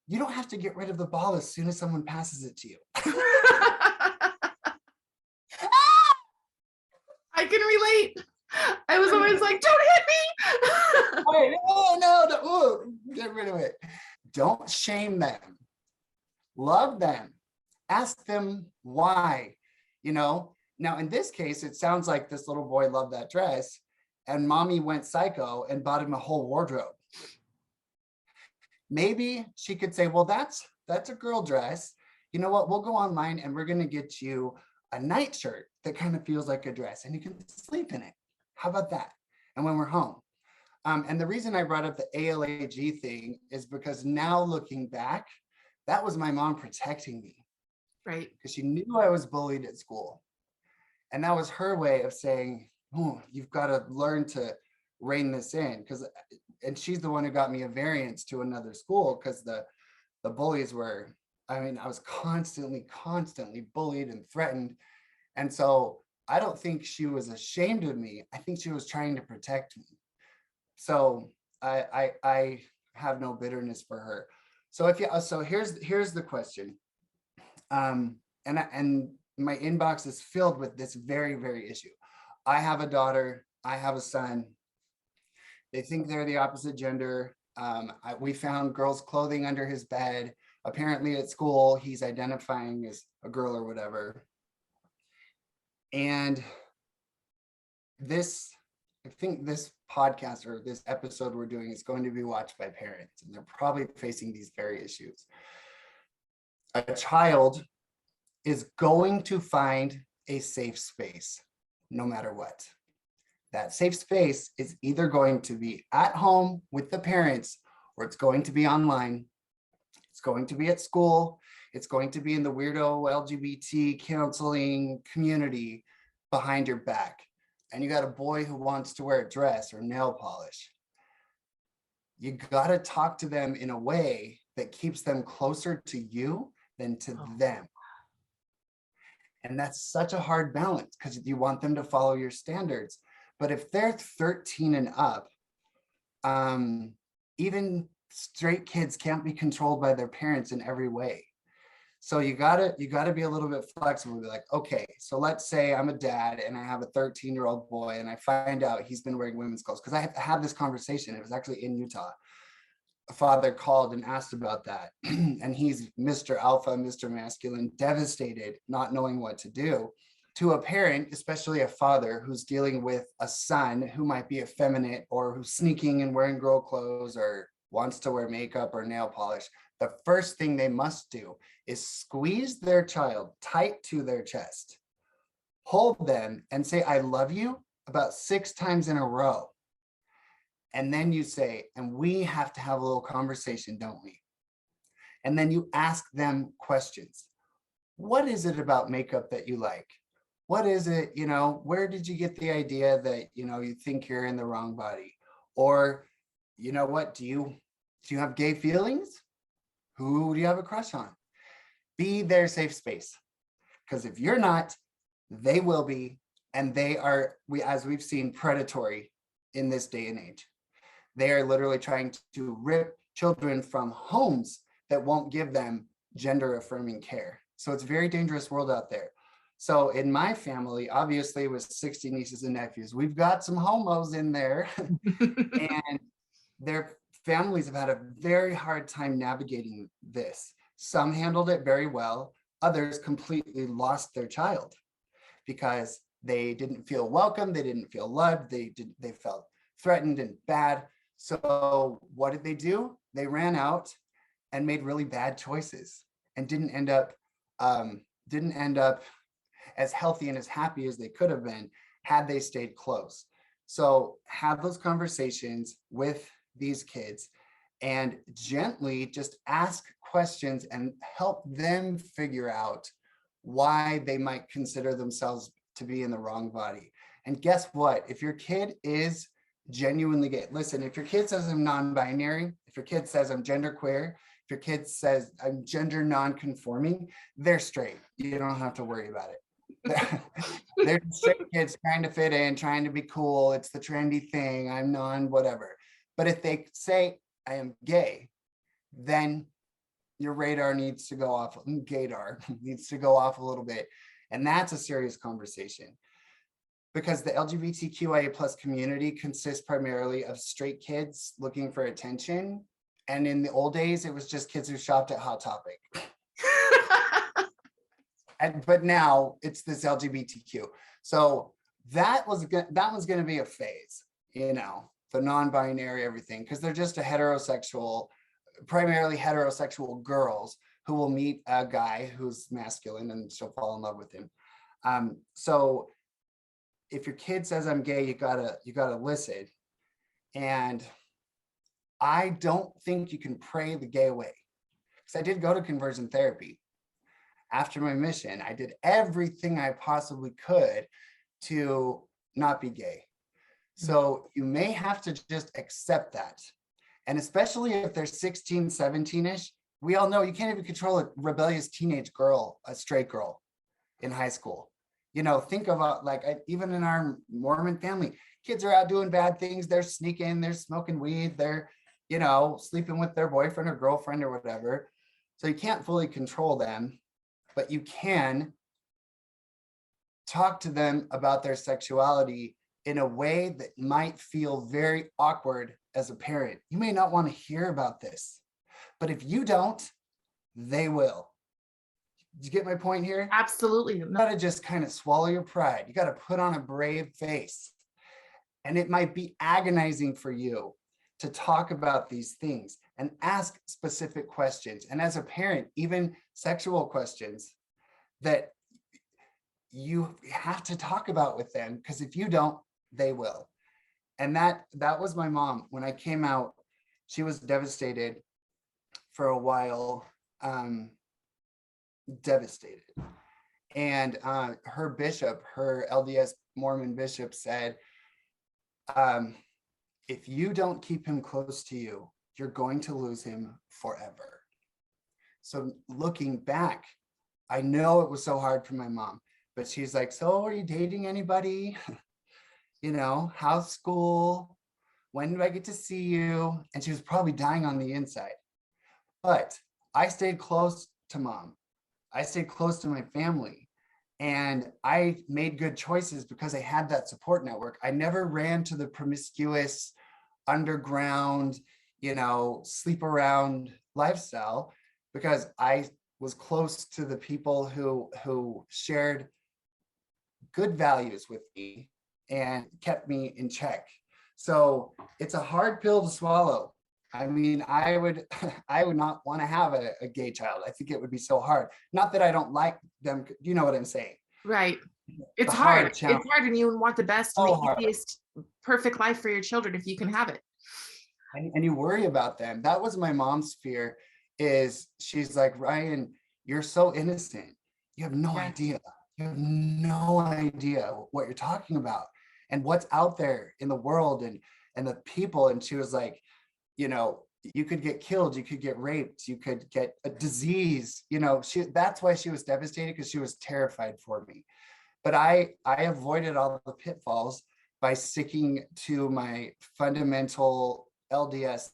you don't have to get rid of the ball as soon as someone passes it to you. I can relate. I was always like, don't hit me. No, get rid of it. Don't shame them. Love them. Ask them why, Now, in this case, it sounds like this little boy loved that dress and mommy went psycho and bought him a whole wardrobe. Maybe she could say, well, that's a girl dress. You know what? We'll go online and we're going to get you a nightshirt that kind of feels like a dress and you can sleep in it. How about that? And when we're home. And the reason I brought up the ALAG thing is because now looking back, that was my mom protecting me. Right. Because she knew I was bullied at school. And that was her way of saying, oh, you've got to learn to rein this in. And she's the one who got me a variance to another school because the bullies were, I was constantly bullied and threatened. And so I don't think she was ashamed of me. I think she was trying to protect me. So I have no bitterness for her. So here's the question. And my inbox is filled with this very, very issue. I have a daughter, I have a son. They think they're the opposite gender. We found girls' clothing under his bed. Apparently at school, he's identifying as a girl or whatever. And I think this podcast or this episode we're doing is going to be watched by parents, and they're probably facing these very issues. A child is going to find a safe space, no matter what. That safe space is either going to be at home with the parents, or it's going to be online. It's going to be at school. It's going to be in the weirdo LGBT counseling community behind your back. And you got a boy who wants to wear a dress or nail polish. You got to talk to them in a way that keeps them closer to you than to them. And that's such a hard balance because you want them to follow your standards. But if they're 13 and up, even straight kids can't be controlled by their parents in every way. So you gotta be a little bit flexible. Be like, okay, so let's say I'm a dad and I have a 13-year-old boy and I find out he's been wearing women's clothes, because I had this conversation. It was actually in Utah. A father called and asked about that. And he's Mr. Alpha, Mr. Masculine, devastated, not knowing what to do. To a parent, especially a father who's dealing with a son who might be effeminate or who's sneaking and wearing girl clothes or wants to wear makeup or nail polish, the first thing they must do is squeeze their child tight to their chest, hold them and say, I love you about 6 times in a row. And then you say, and we have to have a little conversation, don't we? And then you ask them questions. What is it about makeup that you like? what is it, where did you get the idea that, you think you're in the wrong body? Or, what, do you have gay feelings? Who do you have a crush on? Be their safe space. Because if you're not, they will be. And they are, as we've seen, predatory in this day and age. They are literally trying to rip children from homes that won't give them gender affirming care. So it's a very dangerous world out there. So in my family, obviously with 60 nieces and nephews, we've got some homos in there and their families have had a very hard time navigating this. Some handled it very well. Others completely lost their child because they didn't feel welcome. They didn't feel loved. They felt threatened and bad. So what did they do? They ran out and made really bad choices and didn't end up as healthy and as happy as they could have been had they stayed close. So have those conversations with these kids and gently just ask questions and help them figure out why they might consider themselves to be in the wrong body. And guess what? If your kid is genuinely gay, listen, if your kid says I'm non-binary, if your kid says I'm genderqueer, if your kid says I'm gender non-conforming, they're straight. You don't have to worry about it. They're straight kids trying to fit in, trying to be cool. It's the trendy thing. I'm non whatever. But if they say I am gay, then your radar needs to go off. Gaydar needs to go off a little bit. And that's a serious conversation because the LGBTQIA plus community consists primarily of straight kids looking for attention. And in the old days, it was just kids who shopped at Hot Topic. But now it's this LGBTQ. So that was going to be a phase, the non-binary everything, because they're just primarily heterosexual girls who will meet a guy who's masculine and she'll fall in love with him. So if your kid says I'm gay, you gotta listen. And I don't think you can pray the gay away, because I did go to conversion therapy. After my mission, I did everything I possibly could to not be gay. So you may have to just accept that. And especially if they're 16, 17-ish, we all know you can't even control a rebellious teenage girl, a straight girl in high school. Think about even in our Mormon family, kids are out doing bad things. They're sneaking, they're smoking weed, they're, sleeping with their boyfriend or girlfriend or whatever. So you can't fully control them. But you can talk to them about their sexuality in a way that might feel very awkward as a parent. You may not want to hear about this, but if you don't, they will. Did you get my point here? Absolutely. You got to just kind of swallow your pride. You got to put on a brave face. And it might be agonizing for you to talk about these things and ask specific questions. And as a parent, even sexual questions that you have to talk about with them, because if you don't, they will. And that was my mom. When I came out, she was devastated for a while, devastated. And her bishop, her LDS Mormon bishop said, if you don't keep him close to you, you're going to lose him forever. So looking back, I know it was so hard for my mom, but she's like, so are you dating anybody? How's school? When do I get to see you? And she was probably dying on the inside. But I stayed close to mom. I stayed close to my family. And I made good choices because I had that support network. I never ran to the promiscuous, underground, sleep around lifestyle, because I was close to the people who shared good values with me and kept me in check. So it's a hard pill to swallow. I mean, I would not want to have a gay child. I think it would be so hard. Not that I don't like them. You know what I'm saying? Right. It's hard. It's hard, and you want the best and the easiest, perfect life for your children if you can have it. And you worry about them. That was my mom's fear. Is she's like, Ryan, you're so innocent. You have no idea. You have no idea what you're talking about and what's out there in the world and the people. And she was like, you know, you could get killed, you could get raped, you could get a disease, you know, that's why she was devastated, because she was terrified for me. But I avoided all the pitfalls by sticking to my fundamental LDS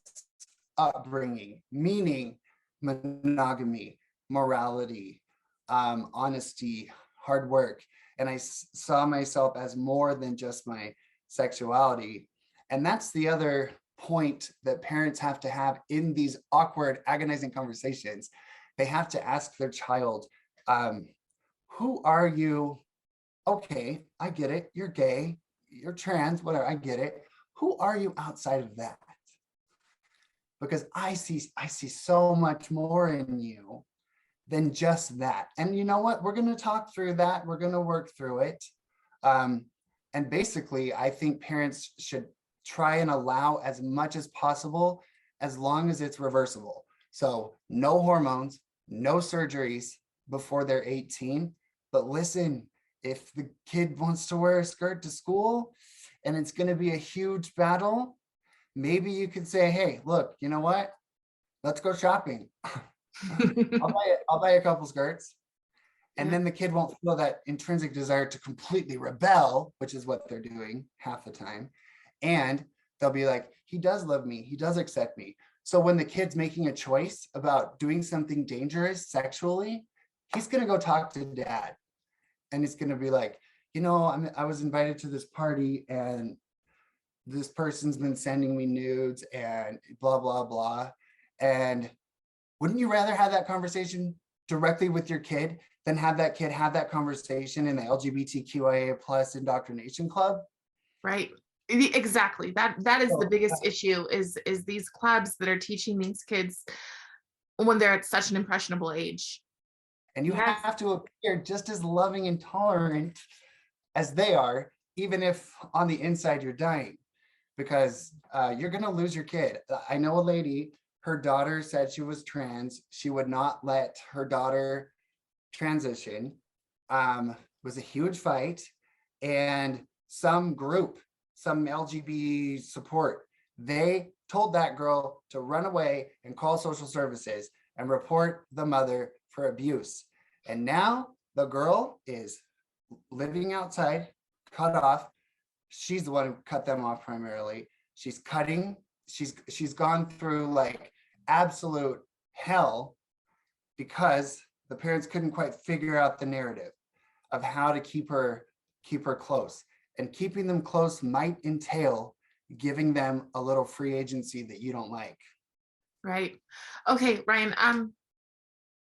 upbringing, meaning monogamy, morality, honesty, hard work. And I saw myself as more than just my sexuality. And that's the other point that parents have to have in these awkward, agonizing conversations. They have to ask their child, who are you? Okay, I get it. You're gay, you're trans, whatever, I get it. Who are you outside of that? Because I see so much more in you than just that. And you know what? We're going to talk through that. We're going to work through it. And basically, I think parents should try and allow as much as possible, as long as it's reversible. So no hormones, no surgeries before they're 18. But listen, if the kid wants to wear a skirt to school and it's going to be a huge battle, maybe you could say, hey, look, you know what? Let's go shopping. I'll buy a couple skirts. And then the kid won't feel that intrinsic desire to completely rebel, which is what they're doing half the time. And they'll be like, he does love me. He does accept me. So when the kid's making a choice about doing something dangerous sexually, he's going to go talk to dad. And he's going to be like, you know, I was invited to this party and this person's been sending me nudes and blah, blah, blah. And wouldn't you rather have that conversation directly with your kid than have that kid have that conversation in the LGBTQIA plus indoctrination club? Right. Exactly. That is the biggest issue is these clubs that are teaching these kids when they're at such an impressionable age. And you have to appear just as loving and tolerant as they are, even if on the inside you're dying, because you're going to lose your kid. I know a lady, her daughter said she was trans. She would not let her daughter transition. It was a huge fight. And some group, some LGBT support, they told that girl to run away and call social services and report the mother for abuse. And now the girl is living outside, cut off. She's the one who cut them off primarily. She's cutting. She's gone through like absolute hell because the parents couldn't quite figure out the narrative of how to keep her close. And keeping them close might entail giving them a little free agency that you don't like. Right. Okay, Ryan,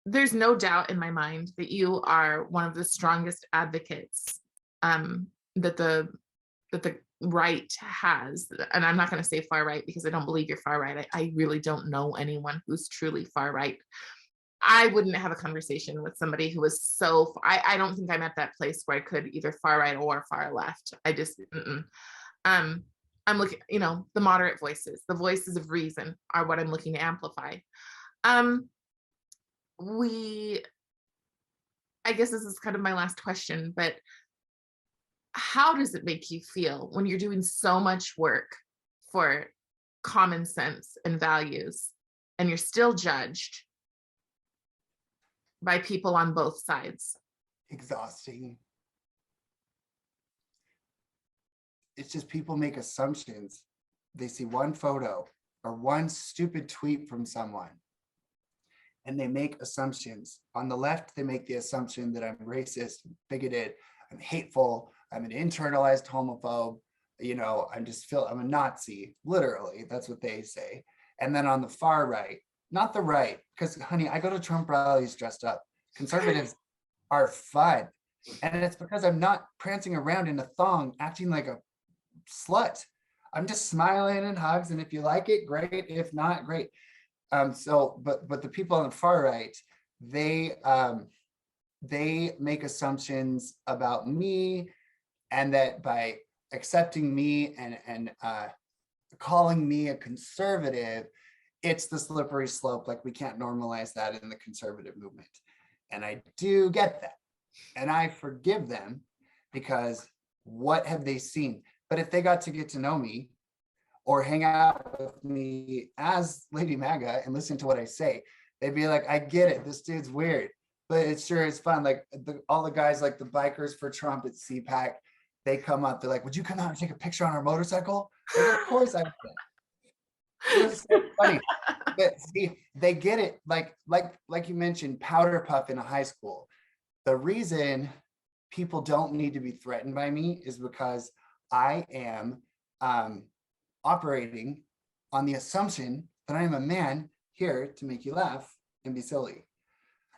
there's no doubt in my mind that you are one of the strongest advocates that the right has. And I'm not going to say far right because I don't believe you're far right. I really don't know anyone who's truly far right. I wouldn't have a conversation with somebody who was so, I don't think I'm at that place where I could either far right or far left. I just, I'm looking, the moderate voices, the voices of reason are what I'm looking to amplify. I guess this is kind of my last question, but how does it make you feel when you're doing so much work for common sense and values and you're still judged by people on both sides? Exhausting. It's just people make assumptions. They see one photo or one stupid tweet from someone and they make assumptions. On the left, they make the assumption that I'm racist, bigoted, I'm hateful, I'm an internalized homophobe, I'm a Nazi, literally, that's what they say. And then on the far right, not the right, because honey, I go to Trump rallies dressed up. Conservatives are fun. And it's because I'm not prancing around in a thong, acting like a slut. I'm just smiling and hugs. And if you like it, great. If not, great. But the people on the far right, they make assumptions about me, and that by accepting me and calling me a conservative, it's the slippery slope. Like we can't normalize that in the conservative movement. And I do get that. And I forgive them because what have they seen? But if they got to get to know me or hang out with me as Lady Maga and listen to what I say, they'd be like, I get it. This dude's weird, but it sure is fun. Like all the guys, like the bikers for Trump at CPAC, they come up, they're like, would you come out and take a picture on our motorcycle? Like, of course I would. It was so funny. But see, they get it. Like you mentioned, powder puff in a high school. The reason people don't need to be threatened by me is because I am operating on the assumption that I am a man here to make you laugh and be silly.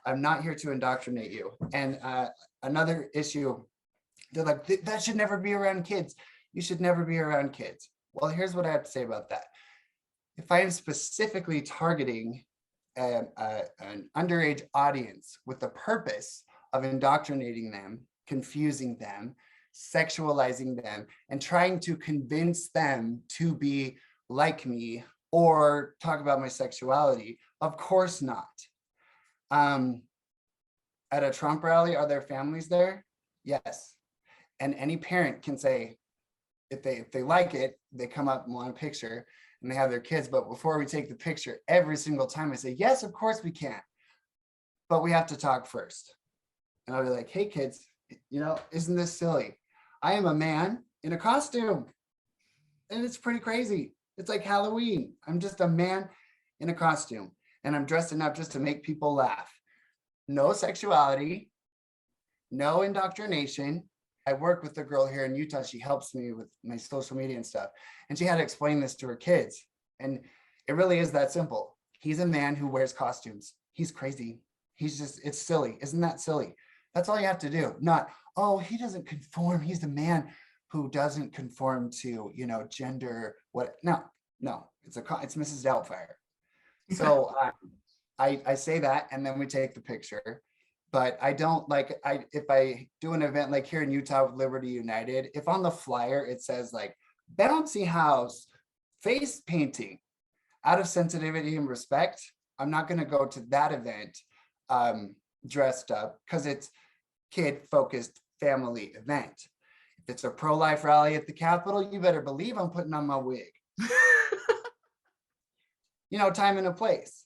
I'm not here to indoctrinate you. And another issue, they're like, that should never be around kids. You should never be around kids. Well, here's what I have to say about that. If I am specifically targeting an underage audience with the purpose of indoctrinating them, confusing them, sexualizing them, and trying to convince them to be like me or talk about my sexuality, of course not. At a Trump rally, are there families there? Yes. And any parent can say, if they like it, they come up and want a picture and they have their kids. But before we take the picture, every single time I say, yes, of course we can. But we have to talk first. And I'll be like, hey kids, isn't this silly? I am a man in a costume. And it's pretty crazy. It's like Halloween. I'm just a man in a costume. And I'm dressing up just to make people laugh. No sexuality, no indoctrination. I work with a girl here in Utah. She helps me with my social media and stuff. And she had to explain this to her kids. And it really is that simple. He's a man who wears costumes. He's crazy. It's silly. Isn't that silly? That's all you have to do. Not, oh, he doesn't conform. He's the man who doesn't conform to, gender. What? No, it's Mrs. Doubtfire. So I say that, and then we take the picture. But I don't if I do an event like here in Utah with Liberty United, if on the flyer it says like bouncy house, face painting, out of sensitivity and respect, I'm not going to go to that event dressed up because it's kid-focused family event. If it's a pro-life rally at the Capitol, you better believe I'm putting on my wig. Time and a place.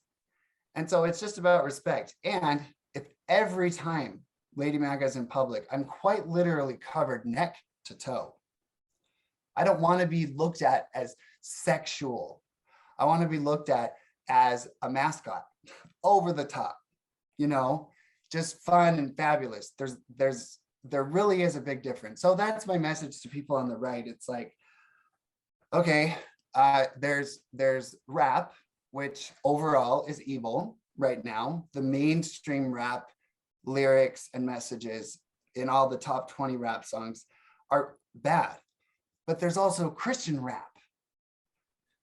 And so it's just about respect. And if every time Lady Maga is in public, I'm quite literally covered neck to toe. I don't want to be looked at as sexual. I want to be looked at as a mascot, over the top, just fun and fabulous. There really is a big difference. So that's my message to people on the right. It's like, okay, there's rap, which overall is evil right now. The mainstream rap lyrics and messages in all the top 20 rap songs are bad, but there's also Christian rap.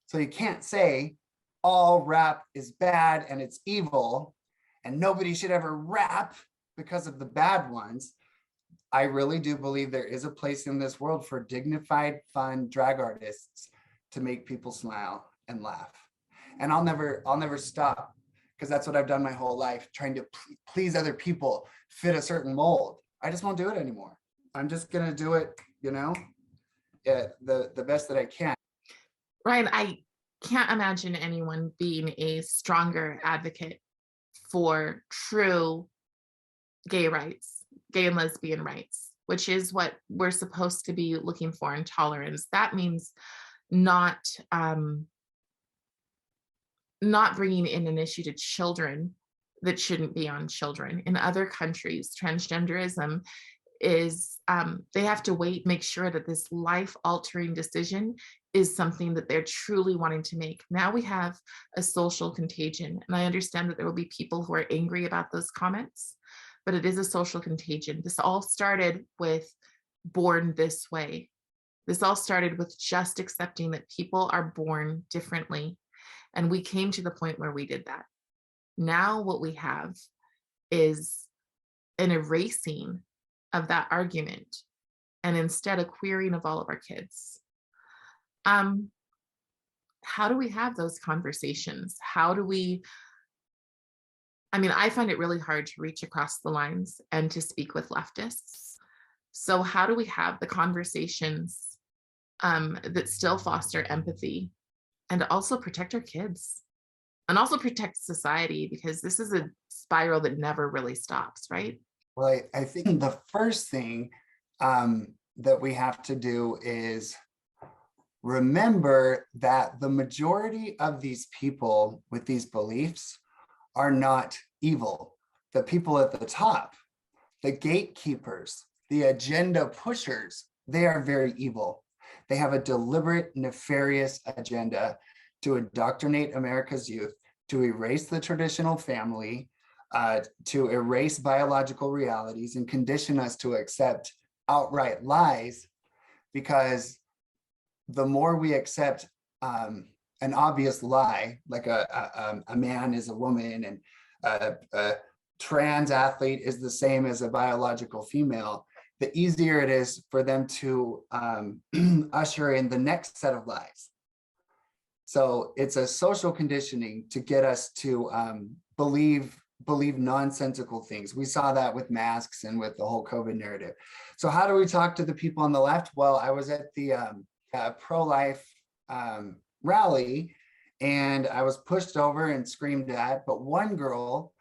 So you can't say all rap is bad and it's evil and nobody should ever rap because of the bad ones. I really do believe there is a place in this world for dignified, fun drag artists to make people smile and laugh. And I'll never stop, because that's what I've done my whole life, trying to please other people, fit a certain mold. I just won't do it anymore. I'm just going to do it, the best that I can. Ryan, I can't imagine anyone being a stronger advocate for true gay rights, gay and lesbian rights, which is what we're supposed to be looking for in tolerance. That means not bringing in an issue to children that shouldn't be on children. In other countries, transgenderism is, they have to wait, make sure that this life-altering decision is something that they're truly wanting to make. Now we have a social contagion, and I understand that there will be people who are angry about those comments, but it is a social contagion. This all started with born this way. This all started with just accepting that people are born differently. And we came to the point where we did that. Now what we have is an erasing of that argument, and instead a queering of all of our kids. How do we have those conversations? How do we I mean, I find it really hard to reach across the lines and to speak with leftists. So how do we have the conversations that still foster empathy and also protect our kids and also protect society? Because this is a spiral that never really stops, right? Well, I think the first thing that we have to do is remember that the majority of these people with these beliefs are not evil. The people at the top, the gatekeepers, the agenda pushers, they are very evil. They have a deliberate, nefarious agenda to indoctrinate America's youth, to erase the traditional family, to erase biological realities and condition us to accept outright lies, because the more we accept an obvious lie, like a man is a woman and a trans athlete is the same as a biological female, the easier it is for them to usher in the next set of lies. So it's a social conditioning to get us to believe nonsensical things. We saw that with masks and with the whole COVID narrative. So how do we talk to the people on the left? Well, I was at the pro-life rally and I was pushed over and screamed at, but one girl,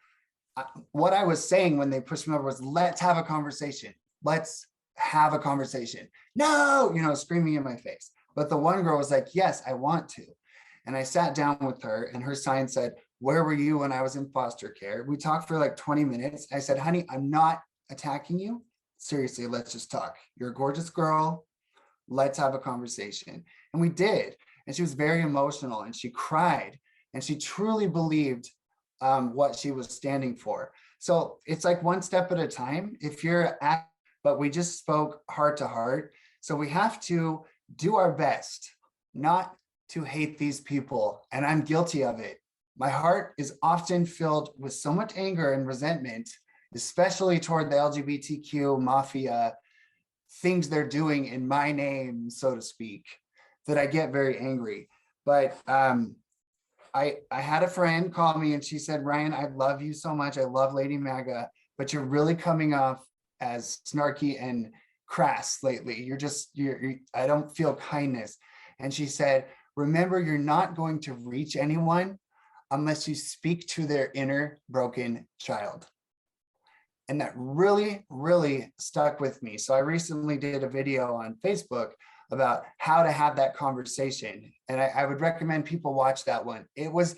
what I was saying when they pushed me over was, let's have a conversation. Let's have a conversation. No, screaming in my face. But the one girl was like, yes, I want to. And I sat down with her and her sign said, where were you when I was in foster care? We talked for like 20 minutes. I said, honey, I'm not attacking you. Seriously, let's just talk. You're a gorgeous girl. Let's have a conversation. And we did. And she was very emotional and she cried and she truly believed what she was standing for. So it's like one step at a time. But we just spoke heart to heart. So we have to do our best not to hate these people. And I'm guilty of it. My heart is often filled with so much anger and resentment, especially toward the LGBTQ mafia, things they're doing in my name, so to speak, that I get very angry. But I had a friend call me and she said, Ryan, I love you so much. I love Lady Maga, but you're really coming off as snarky and crass lately. I don't feel kindness. And she said, remember, you're not going to reach anyone unless you speak to their inner broken child. And that really, really stuck with me. So I recently did a video on Facebook about how to have that conversation. And I would recommend people watch that one. It was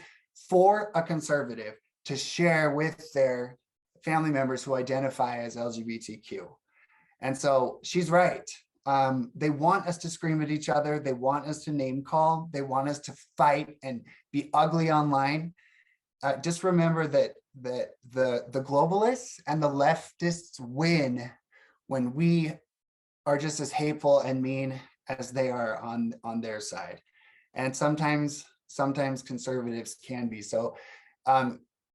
for a conservative to share with their family members who identify as LGBTQ. And so she's right. They want us to scream at each other. They want us to name call. They want us to fight and be ugly online. Just remember that the globalists and the leftists win when we are just as hateful and mean as they are on their side. And sometimes conservatives can be. So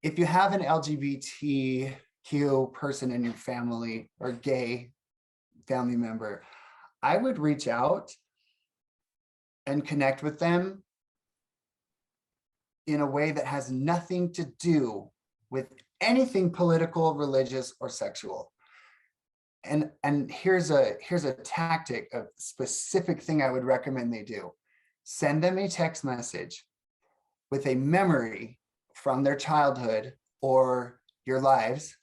if you have an LGBTQ person in your family or gay family member, I would reach out and connect with them in a way that has nothing to do with anything political, religious, or sexual. And here's a tactic, a specific thing I would recommend they do. Send them a text message with a memory from their childhood or your lives,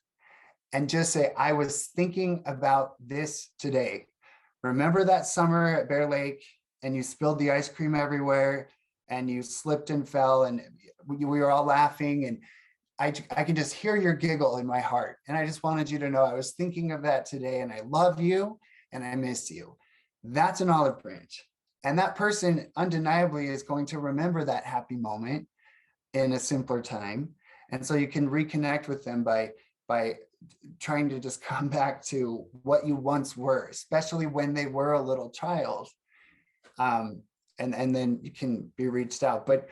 and just say, I was thinking about this today. Remember that summer at Bear Lake and you spilled the ice cream everywhere and you slipped and fell and we were all laughing, and I can just hear your giggle in my heart. And I just wanted you to know I was thinking of that today and I love you and I miss you. That's an olive branch. And that person undeniably is going to remember that happy moment in a simpler time. And so you can reconnect with them by trying to just come back to what you once were, especially when they were a little child. And then you can be reached out. But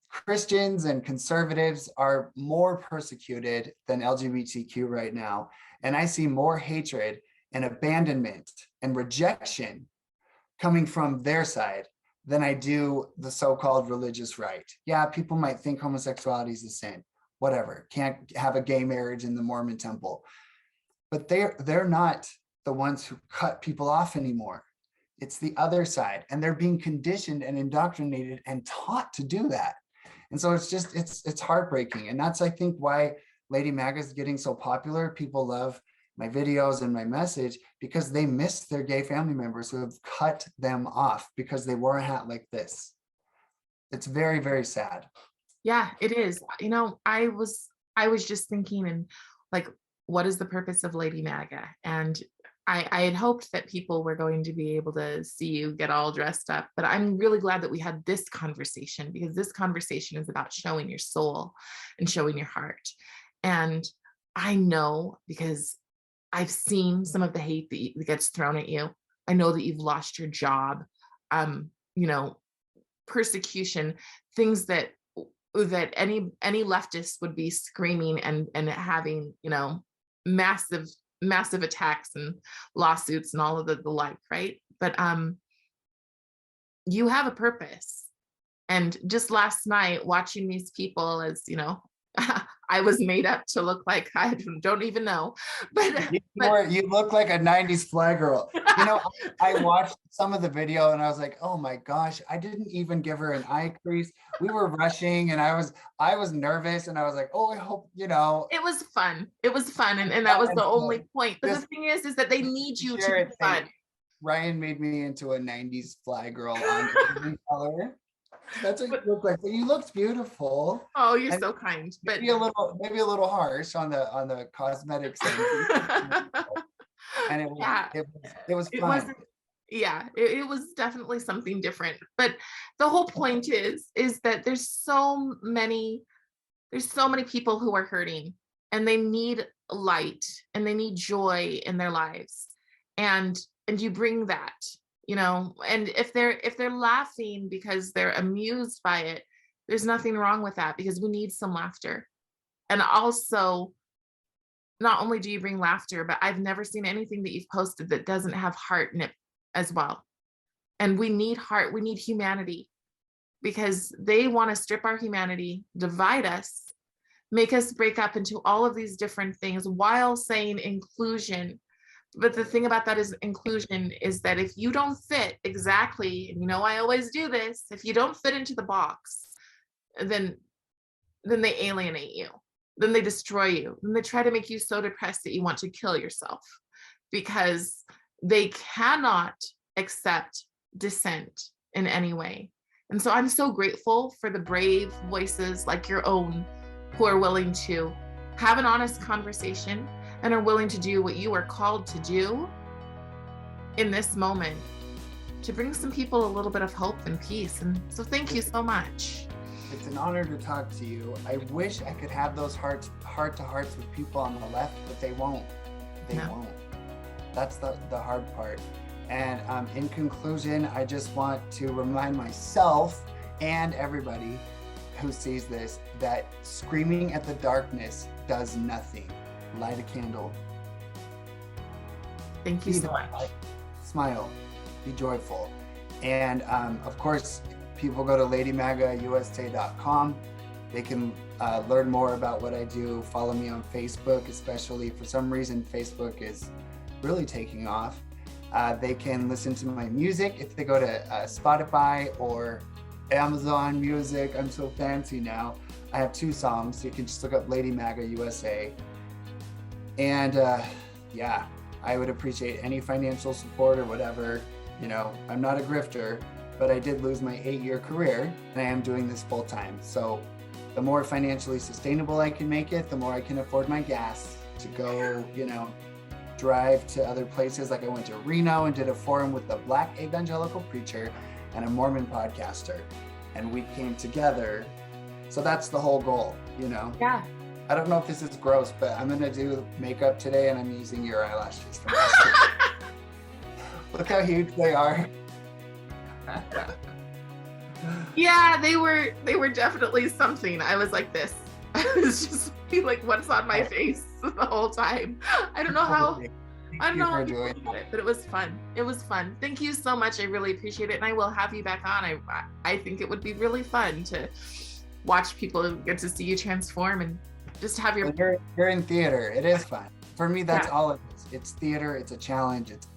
Christians and conservatives are more persecuted than LGBTQ right now. And I see more hatred and abandonment and rejection coming from their side than I do the so-called religious right. Yeah, people might think homosexuality is a sin. whatever, can't have a gay marriage in the Mormon temple. But they're not the ones who cut people off anymore. It's the other side, and they're being conditioned and indoctrinated and taught to do that. And so it's heartbreaking. And that's, I think, why Lady Maga is getting so popular. People love my videos and my message because they miss their gay family members who have cut them off because they wore a hat like this. It's very, very sad. Yeah, it is. I was just thinking, and like, what is the purpose of Lady Maga? And I had hoped that people were going to be able to see you get all dressed up, but I'm really glad that we had this conversation, because this conversation is about showing your soul and showing your heart. And I know, because I've seen some of the hate that gets thrown at you. I know that you've lost your job, persecution, things that any leftist would be screaming and having, massive attacks and lawsuits and all of the like, right? But you have a purpose. And just last night, watching these people, as I was made up to look like, I don't even know, but you look like a 90s fly girl. I watched some of the video and I was like, oh my gosh, I didn't even give her an eye crease. We were rushing and I was nervous, and I was like, oh, I hope, it was fun. It was fun. And that was the only point. But the thing is that they need you to be fun. Ryan made me into a 90s fly girl on color. That's what you look like. But you looked beautiful. Oh, you're so kind. But maybe a little harsh on the cosmetics. And it was fun. It was definitely something different. But the whole point is that there's so many people who are hurting, and they need light and they need joy in their lives. And you bring that. And if they're laughing because they're amused by it, there's nothing wrong with that, because we need some laughter. And also, not only do you bring laughter, but I've never seen anything that you've posted that doesn't have heart in it as well. And we need heart, we need humanity, because they want to strip our humanity, divide us, make us break up into all of these different things while saying inclusion. But the thing about that is inclusion is that if you don't fit exactly, and I always do this, if you don't fit into the box, then they alienate you, then they destroy you, then they try to make you so depressed that you want to kill yourself, because they cannot accept dissent in any way. And so I'm so grateful for the brave voices like your own who are willing to have an honest conversation and are willing to do what you are called to do in this moment, to bring some people a little bit of hope and peace. And so thank you so much. It's an honor to talk to you. I wish I could have those heart-to-hearts with people on the left, but they won't. They won't. That's the hard part. And in conclusion, I just want to remind myself and everybody who sees this that screaming at the darkness does nothing. Light a candle. Thank you so much. Smile. Be joyful. And of course, people go to ladymagausa.com. They can learn more about what I do. Follow me on Facebook, especially. For some reason, Facebook is really taking off. They can listen to my music if they go to Spotify or Amazon Music. I'm so fancy now. I have 2 songs. So you can just look up Lady Maga USA. And I would appreciate any financial support or whatever. I'm not a grifter, but I did lose my 8-year career, and I am doing this full time. So the more financially sustainable I can make it, the more I can afford my gas to go, drive to other places. Like I went to Reno and did a forum with a Black evangelical preacher and a Mormon podcaster, and we came together. So that's the whole goal, Yeah. I don't know if this is gross, but I'm gonna do makeup today, and I'm using your eyelashes. Look how huge they are. Yeah, they were definitely something. I was like this. I was just like, what's on my face the whole time. I don't know how you did it, but it was fun. It was fun. Thank you so much. I really appreciate it, and I will have you back on. I think it would be really fun to watch people get to see you transform and just have your, When you're in theater, it is fun. For me, that's yeah, all it is. It's theater, it's a challenge, it's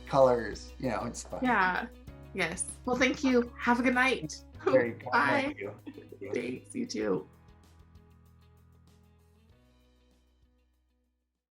colors, it's fun. yeah, yes. Well, thank you. Have a good night. Very kind. Bye. Thank you. Thanks, you too.